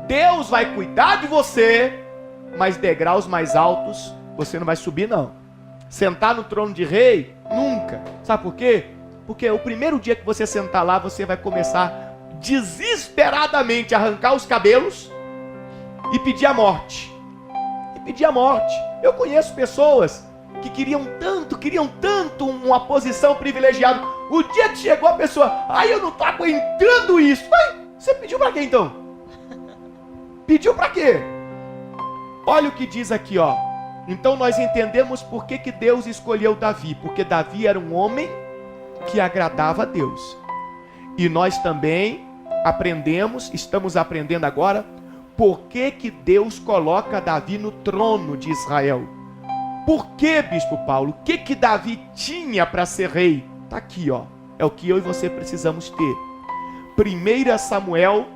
Deus vai cuidar de você. Mas degraus mais altos, você não vai subir, não. Sentar no trono de rei, nunca. Sabe por quê? Porque o primeiro dia que você sentar lá, você vai começar desesperadamente a arrancar os cabelos e pedir a morte. Pedir a morte. Eu conheço pessoas que queriam tanto uma posição privilegiada. O dia que chegou a pessoa, eu não tô aguentando isso. Você pediu para quê então? Pediu para quê? Olha o que diz aqui, ó. Então nós entendemos por que Deus escolheu Davi. Porque Davi era um homem que agradava a Deus. E nós também estamos aprendendo agora, por que Deus coloca Davi no trono de Israel? Por que, Bispo Paulo? O que Davi tinha para ser rei? Está aqui, ó. É o que eu e você precisamos ter. 1 Samuel,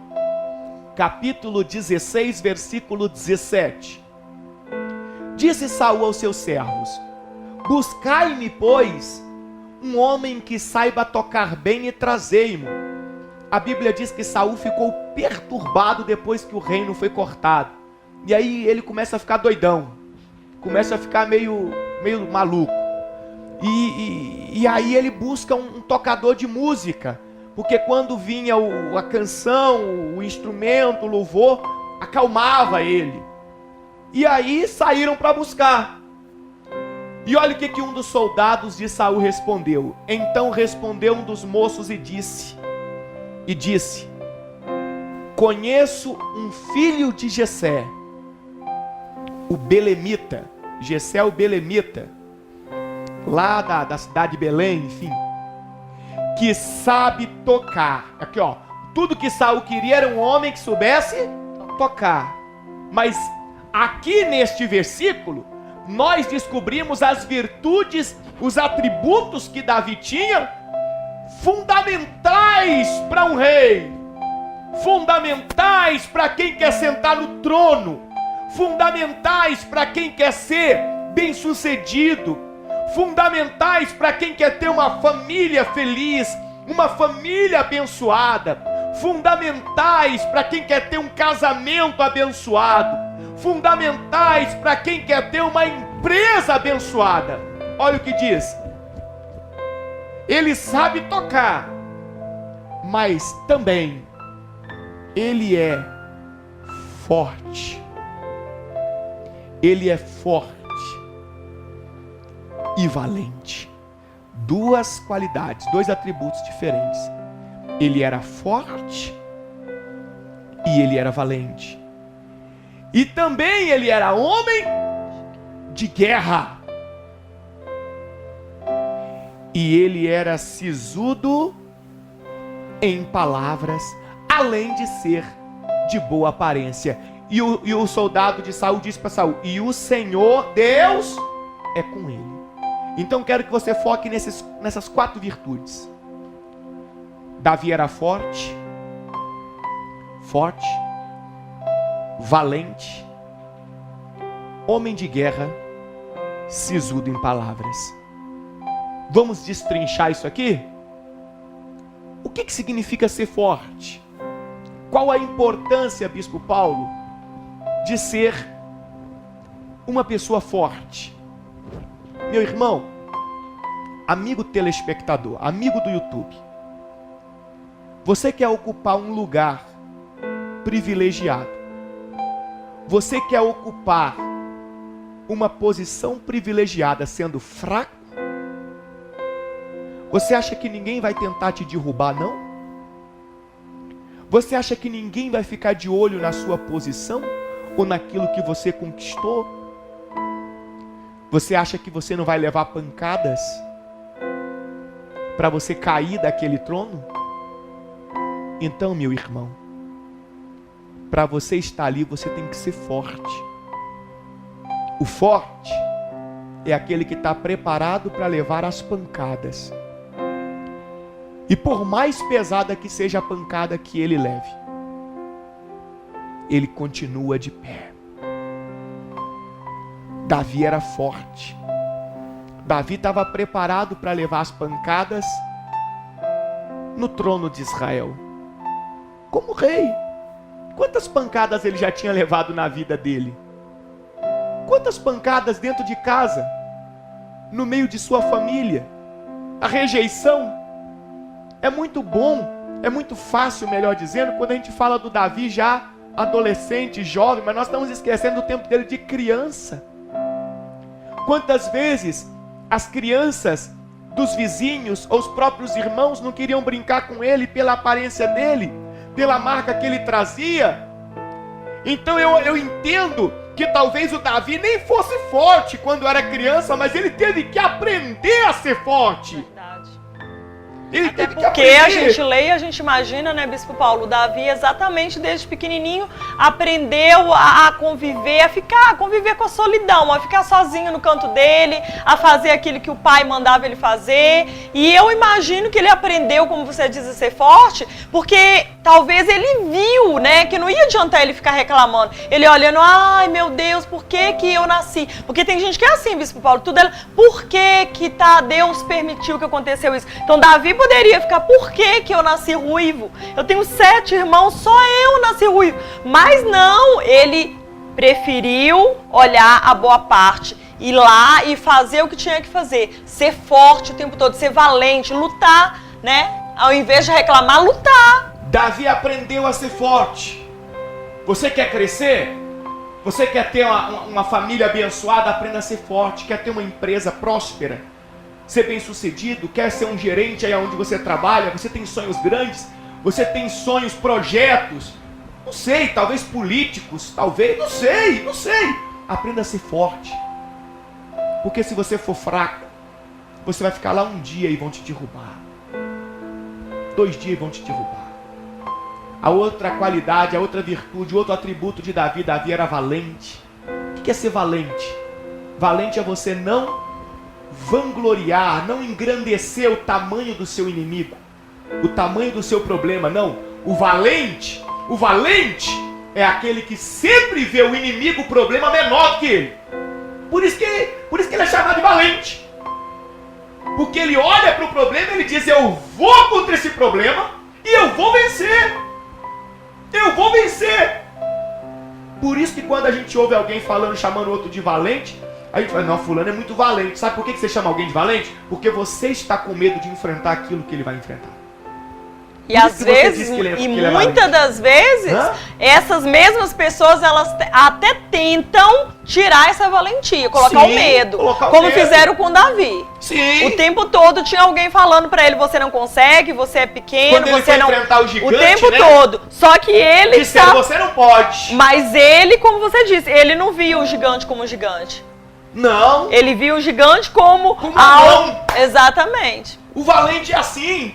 capítulo 16, versículo 17. Disse Saul aos seus servos: buscai-me, pois, um homem que saiba tocar bem e trazei-mo. A Bíblia diz que Saul ficou perturbado depois que o reino foi cortado. E aí ele começa a ficar doidão. Começa a ficar meio maluco. E aí ele busca um tocador de música. Porque quando vinha a canção, o instrumento, o louvor, acalmava ele. E aí saíram para buscar. E olha o que um dos soldados de Saul respondeu. Então respondeu um dos moços e disse: conheço um filho de Jessé, o belemita. Jessé, o belemita, lá da cidade de Belém, enfim, que sabe tocar. Aqui, ó, tudo que Saul queria era um homem que soubesse tocar. Mas aqui neste versículo nós descobrimos as virtudes, os atributos que Davi tinha, fundamentais para um rei, fundamentais para quem quer sentar no trono, fundamentais para quem quer ser bem-sucedido, fundamentais para quem quer ter uma família feliz, uma família abençoada, fundamentais para quem quer ter um casamento abençoado, fundamentais para quem quer ter uma empresa abençoada. Olha o que diz: ele sabe tocar, mas também ele é forte. Ele é forte e valente. Duas qualidades, dois atributos diferentes. Ele era forte e ele era valente. E também ele era homem de guerra. E ele era sisudo em palavras, além de ser de boa aparência. E o soldado de Saul disse para Saul: e o Senhor Deus é com ele. Então quero que você foque nessas 4 virtudes. Davi era forte, valente, homem de guerra, sisudo em palavras. Vamos destrinchar isso aqui? O que significa ser forte? Qual a importância, Bispo Paulo, de ser uma pessoa forte? Meu irmão, amigo telespectador, amigo do YouTube, você quer ocupar um lugar privilegiado, você quer ocupar uma posição privilegiada sendo fraco? Você acha que ninguém vai tentar te derrubar, não? Você acha que ninguém vai ficar de olho na sua posição ou naquilo que você conquistou? Você acha que você não vai levar pancadas para você cair daquele trono? Então, meu irmão, para você estar ali, você tem que ser forte. O forte é aquele que está preparado para levar as pancadas. E por mais pesada que seja a pancada que ele leve, ele continua de pé. Davi era forte. Davi estava preparado para levar as pancadas no trono de Israel. Como rei. Quantas pancadas ele já tinha levado na vida dele? Quantas pancadas dentro de casa? No meio de sua família? A rejeição? É muito bom, é muito fácil, melhor dizendo, quando a gente fala do Davi já adolescente, jovem, mas nós estamos esquecendo do tempo dele de criança. Quantas vezes as crianças dos vizinhos ou os próprios irmãos não queriam brincar com ele pela aparência dele, pela marca que ele trazia? Então eu entendo que talvez o Davi nem fosse forte quando era criança, mas ele teve que aprender a ser forte. Verdade. Ele Até teve que porque aprender. a gente lê e a gente imagina, né, Bispo Paulo, Davi exatamente desde pequenininho aprendeu a conviver, a conviver com a solidão, a ficar sozinho no canto dele, a fazer aquilo que o pai mandava ele fazer. E eu imagino que ele aprendeu, como você diz, a ser forte, porque talvez ele viu, né, que não ia adiantar ele ficar reclamando. Ele olhando, ai meu Deus, por que que eu nasci? Porque tem gente que é assim, Bispo Paulo, tudo é, por que que Deus permitiu que aconteceu isso? Então Davi poderia ficar, por que que eu nasci ruivo? Eu tenho 7 irmãos, só eu nasci ruivo. Mas não, ele preferiu olhar a boa parte, ir lá e fazer o que tinha que fazer. Ser forte o tempo todo, ser valente, lutar, né? Ao invés de reclamar, lutar. Davi aprendeu a ser forte. Você quer crescer? Você quer ter uma família abençoada? Aprenda a ser forte. Quer ter uma empresa próspera? Ser bem sucedido? Quer ser um gerente aí onde você trabalha? Você tem sonhos grandes? Você tem sonhos, projetos? Não sei, talvez políticos, talvez, não sei. Aprenda a ser forte. Porque se você for fraco, você vai ficar lá um dia e vão te derrubar. 2 dias e vão te derrubar. A outra qualidade, a outra virtude, o outro atributo de Davi, Davi era valente. O que é ser valente? Valente é você não vangloriar, não engrandecer o tamanho do seu inimigo, o tamanho do seu problema, não. O valente é aquele que sempre vê o inimigo, o problema menor que ele. Por isso que ele é chamado de valente. Porque ele olha para o problema e ele diz, eu vou contra esse problema e eu vou vencer. Eu vou vencer. Por isso que quando a gente ouve alguém falando, chamando o outro de valente, a gente fala, não, fulano é muito valente. Sabe por que você chama alguém de valente? Porque você está com medo de enfrentar aquilo que ele vai enfrentar. E às vezes, muitas das vezes, essas mesmas pessoas, elas até tentam tirar essa valentia, colocar o medo, como fizeram com Davi. Sim. O tempo todo tinha alguém falando pra ele, você não consegue, você é pequeno, quando ele você não... enfrentar o gigante, o tempo todo. Só que ele disseram, você não pode. Mas ele, como você disse, ele não viu o gigante como gigante. Não. Ele viu o gigante como algo. Exatamente. O valente é assim.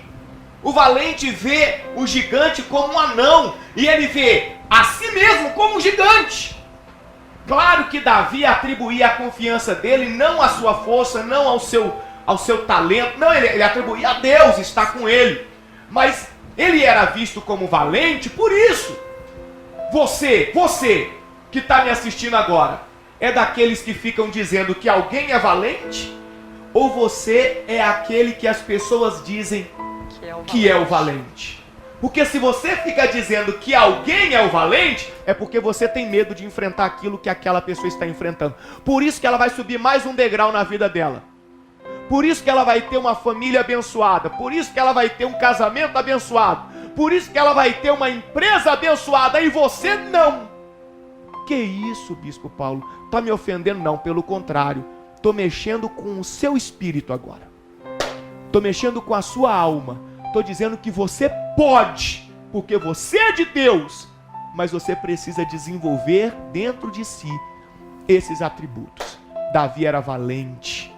O valente vê o gigante como um anão. E ele vê a si mesmo como um gigante. Claro que Davi atribuía a confiança dele não à sua força, não ao seu talento. Não, ele atribuía a Deus estar com ele. Mas Ele era visto como valente por isso. Você que está me assistindo agora, é daqueles que ficam dizendo que alguém é valente? Ou você é aquele que as pessoas dizem que é o valente? Porque se você fica dizendo que alguém é o valente, é porque você tem medo de enfrentar aquilo que aquela pessoa está enfrentando. Por isso que ela vai subir mais um degrau na vida dela. Por isso que ela vai ter uma família abençoada. Por isso que ela vai ter um casamento abençoado. Por isso que ela vai ter uma empresa abençoada. E você não. Que isso, Bispo Paulo? Está me ofendendo? Não, pelo contrário. Estou mexendo com o seu espírito agora. Estou mexendo com a sua alma. Estou dizendo que você pode, porque você é de Deus, mas você precisa desenvolver dentro de si esses atributos. Davi era valente.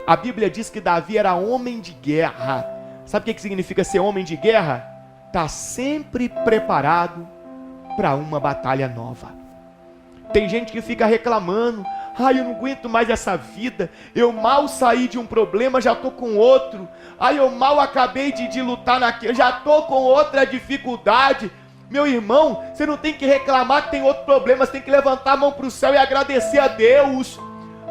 A Bíblia diz que Davi era homem de guerra. Sabe o que significa ser homem de guerra? Está sempre preparado para uma batalha nova. Tem gente que fica reclamando: ai, eu não aguento mais essa vida, eu mal saí de um problema, já estou com outro. Ai, eu mal acabei de lutar naquele, já estou com outra dificuldade. Meu irmão, você não tem que reclamar que tem outro problema, você tem que levantar a mão para o céu e agradecer a Deus.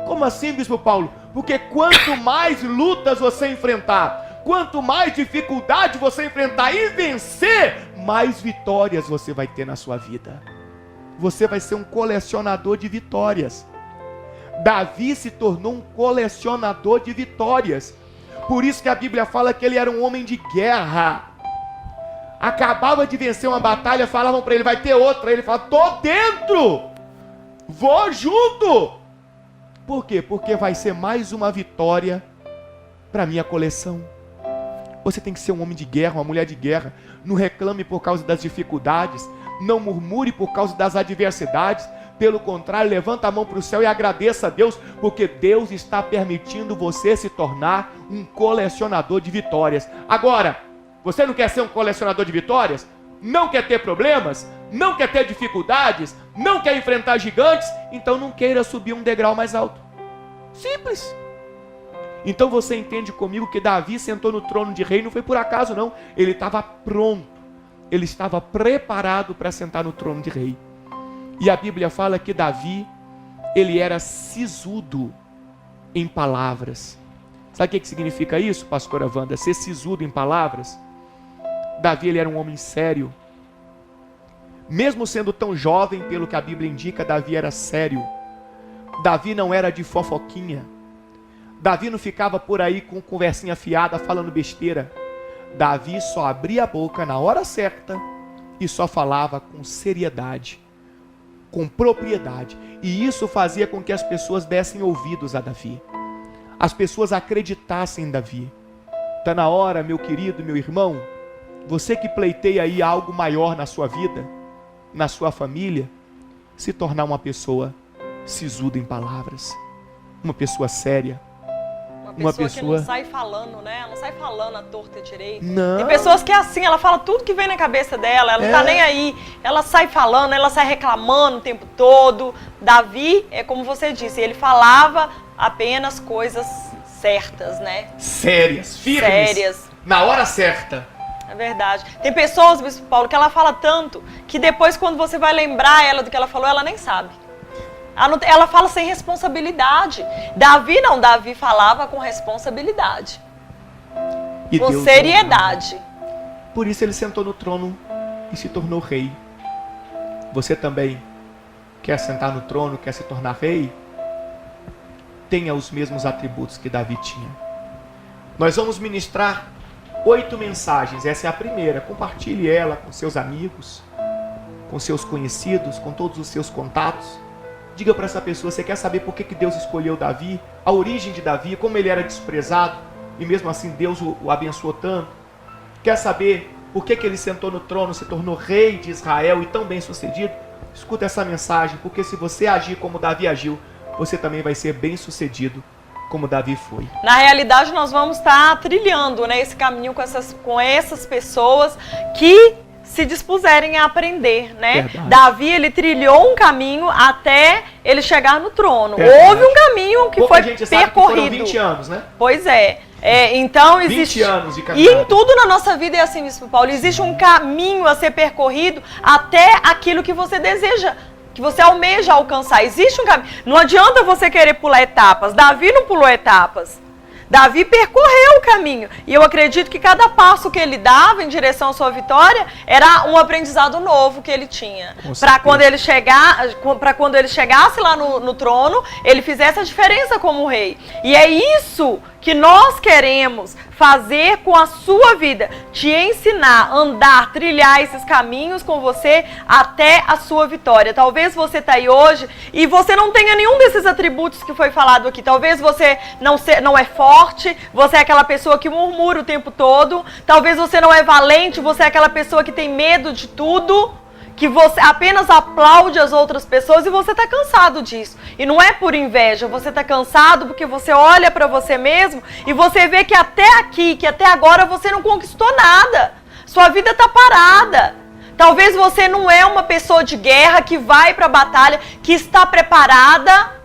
Como assim, Bispo Paulo? Porque quanto mais lutas você enfrentar, quanto mais dificuldade você enfrentar e vencer, mais vitórias você vai ter na sua vida. Você vai ser um colecionador de vitórias. Davi se tornou um colecionador de vitórias. Por isso que a Bíblia fala que ele era um homem de guerra. Acabava de vencer uma batalha, falavam para ele: vai ter outra. Ele fala: tô dentro, vou junto. Por quê? Porque vai ser mais uma vitória para minha coleção. Você tem que ser um homem de guerra, uma mulher de guerra. Não reclame por causa das dificuldades. Não murmure por causa das adversidades. Pelo contrário, levanta a mão para o céu e agradeça a Deus, porque Deus está permitindo você se tornar um colecionador de vitórias. Agora, você não quer ser um colecionador de vitórias? Não quer ter problemas? Não quer ter dificuldades? Não quer enfrentar gigantes? Então não queira subir um degrau mais alto. Simples. Então você entende comigo que Davi sentou no trono de rei, não foi por acaso não. Ele estava pronto. Ele estava preparado para sentar no trono de rei. E a Bíblia fala que Davi, ele era sisudo em palavras. Sabe o que significa isso, pastora Wanda? Ser sisudo em palavras? Davi, ele era um homem sério. Mesmo sendo tão jovem, pelo que a Bíblia indica, Davi era sério. Davi não era de fofoquinha. Davi não ficava por aí com conversinha fiada, falando besteira. Davi só abria a boca na hora certa e só falava com seriedade, com propriedade. E isso fazia com que as pessoas dessem ouvidos a Davi. As pessoas acreditassem em Davi. Está na hora, meu querido, meu irmão, você que pleiteia aí algo maior na sua vida, na sua família, se tornar uma pessoa sisuda em palavras, uma pessoa séria. Uma pessoa que não sai falando, né? Não sai falando à torta e direita. Não. Tem pessoas que é assim, ela fala tudo que vem na cabeça dela, ela não tá nem aí. Ela sai falando, ela sai reclamando o tempo todo. Davi, é como você disse, ele falava apenas coisas certas, né? Sérias, firmes. Sérias. Na hora certa. É verdade. Tem pessoas, Bispo Paulo, que ela fala tanto que depois, quando você vai lembrar ela do que ela falou, ela nem sabe. Ela fala sem responsabilidade. Davi não, Davi falava com responsabilidade. E com Deus seriedade. Por isso ele sentou no trono e se tornou rei. Você também quer sentar no trono, quer se tornar rei? Tenha os mesmos atributos que Davi tinha. Nós vamos ministrar 8 mensagens. Essa é a primeira. Compartilhe ela com seus amigos, com seus conhecidos, com todos os seus contatos. Diga para essa pessoa: você quer saber por que Deus escolheu Davi? A origem de Davi, como ele era desprezado e mesmo assim Deus o abençoou tanto? Quer saber por que ele sentou no trono, se tornou rei de Israel e tão bem sucedido? Escuta essa mensagem, porque se você agir como Davi agiu, você também vai ser bem sucedido como Davi foi. Na realidade, nós vamos estar trilhando, né, esse caminho com essas pessoas que se dispuserem a aprender, né? Verdade. Davi, ele trilhou um caminho até ele chegar no trono. Verdade. Houve um caminho que pouca foi gente sabe percorrido. Que foram 20 anos, né? Pois é. Então existe 20 anos de caminhada. E em tudo na nossa vida é assim, Bispo Paulo. Existe um caminho a ser percorrido até aquilo que você deseja, que você almeja alcançar. Existe um caminho. Não adianta você querer pular etapas. Davi não pulou etapas. Davi percorreu o caminho. E eu acredito que cada passo que ele dava em direção à sua vitória era um aprendizado novo que ele tinha. Para quando ele chegasse lá no trono, ele fizesse a diferença como rei. E é isso que nós queremos fazer com a sua vida, te ensinar, andar, trilhar esses caminhos com você até a sua vitória. Talvez você está aí hoje e você não tenha nenhum desses atributos que foi falado aqui. Talvez você não é forte, você é aquela pessoa que murmura o tempo todo. Talvez você não é valente, você é aquela pessoa que tem medo de tudo, que você apenas aplaude as outras pessoas e você está cansado disso. E não é por inveja, você está cansado porque você olha para você mesmo e você vê que até aqui, que até agora você não conquistou nada. Sua vida está parada. Talvez você não é uma pessoa de guerra que vai para a batalha, que está preparada.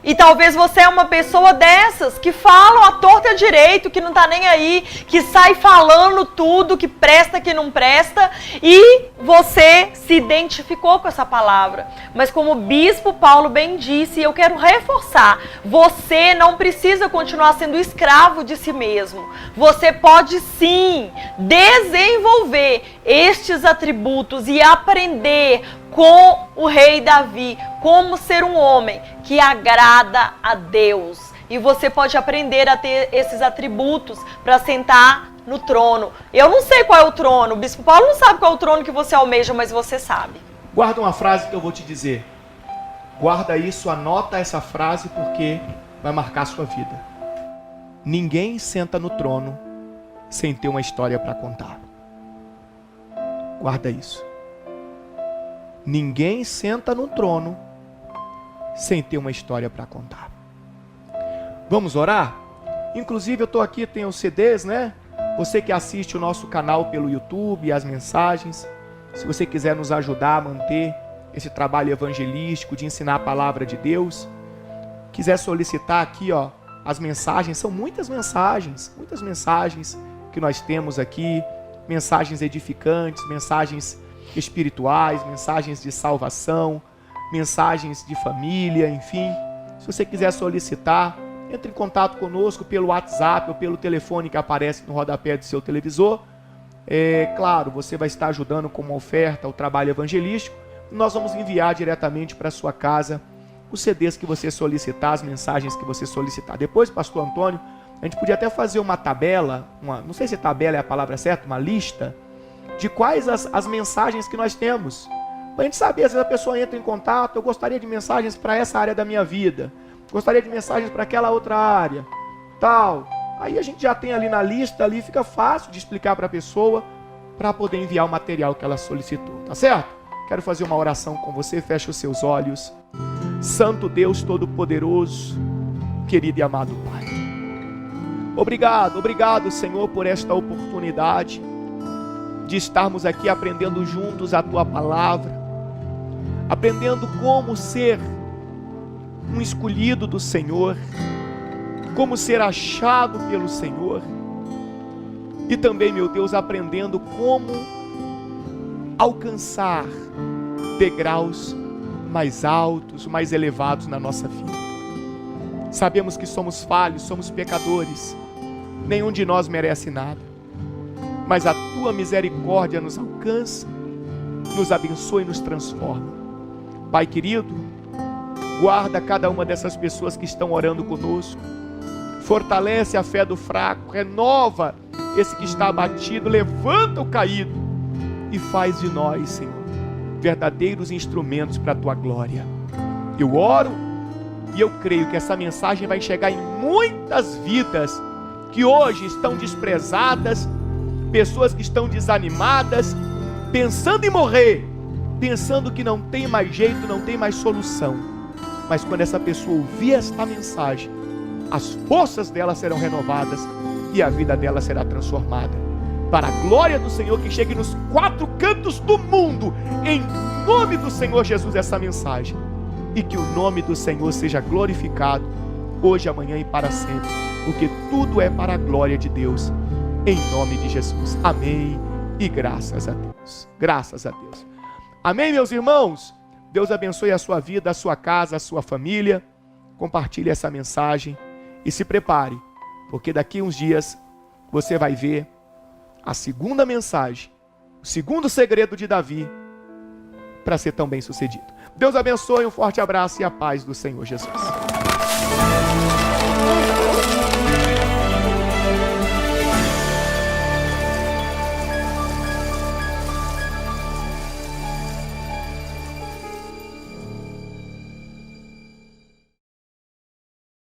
E talvez você é uma pessoa dessas que falam à torta e à direito, que não tá nem aí, que sai falando tudo, que presta, que não presta, e você se identificou com essa palavra. Mas como o Bispo Paulo bem disse, e eu quero reforçar, você não precisa continuar sendo escravo de si mesmo. Você pode sim desenvolver estes atributos e aprender com o rei Davi, como ser um homem que agrada a Deus. E você pode aprender a ter esses atributos para sentar no trono. Eu não sei qual é o trono, o Bispo Paulo não sabe qual é o trono que você almeja, mas você sabe. Guarda uma frase que eu vou te dizer. Guarda isso, anota essa frase porque vai marcar a sua vida. Ninguém senta no trono sem ter uma história para contar. Guarda isso. Ninguém senta no trono sem ter uma história para contar. Vamos orar? Inclusive eu estou aqui, tem os CDs, né? Você que assiste o nosso canal pelo YouTube, as mensagens, se você quiser nos ajudar a manter esse trabalho evangelístico de ensinar a palavra de Deus, quiser solicitar aqui, ó, as mensagens, são muitas mensagens que nós temos aqui, mensagens edificantes, mensagens espirituais, mensagens de salvação, mensagens de família, enfim. Se você quiser solicitar, entre em contato conosco pelo WhatsApp ou pelo telefone que aparece no rodapé do seu televisor. Claro, você vai estar ajudando com uma oferta ao trabalho evangelístico. Nós vamos enviar diretamente para a sua casa os CDs que você solicitar, as mensagens que você solicitar. Depois, pastor Antônio, a gente podia até fazer uma tabela, não sei se tabela é a palavra certa, uma lista de quais as mensagens que nós temos. Para a gente saber, às vezes a pessoa entra em contato, eu gostaria de mensagens para essa área da minha vida, gostaria de mensagens para aquela outra área, tal. Aí a gente já tem ali na lista, ali fica fácil de explicar para a pessoa, para poder enviar o material que ela solicitou, tá certo? Quero fazer uma oração com você, fecha os seus olhos. Santo Deus Todo-Poderoso, querido e amado Pai. Obrigado, Senhor, por esta oportunidade de estarmos aqui aprendendo juntos a Tua Palavra, aprendendo como ser um escolhido do Senhor, como ser achado pelo Senhor, e também, meu Deus, aprendendo como alcançar degraus mais altos, mais elevados na nossa vida. Sabemos que somos falhos, somos pecadores, nenhum de nós merece nada, mas a Tua misericórdia nos alcança, nos abençoa e nos transforma. Pai querido, guarda cada uma dessas pessoas que estão orando conosco, fortalece a fé do fraco, renova esse que está abatido, levanta o caído e faz de nós, Senhor, verdadeiros instrumentos para a Tua glória. Eu oro e eu creio que essa mensagem vai chegar em muitas vidas que hoje estão desprezadas, pessoas que estão desanimadas, pensando em morrer, pensando que não tem mais jeito, não tem mais solução. Mas quando essa pessoa ouvir esta mensagem, as forças dela serão renovadas e a vida dela será transformada. Para a glória do Senhor, que chegue nos 4 cantos do mundo, em nome do Senhor Jesus, essa mensagem. E que o nome do Senhor seja glorificado, hoje, amanhã e para sempre. porque tudo é para a glória de Deus, em nome de Jesus. Amém e graças a Deus. Graças a Deus. Amém, meus irmãos? Deus abençoe a sua vida, a sua casa, a sua família. Compartilhe essa mensagem e se prepare, porque daqui uns dias você vai ver a segunda mensagem, o segundo segredo de Davi para ser tão bem sucedido. Deus abençoe, um forte abraço e a paz do Senhor Jesus.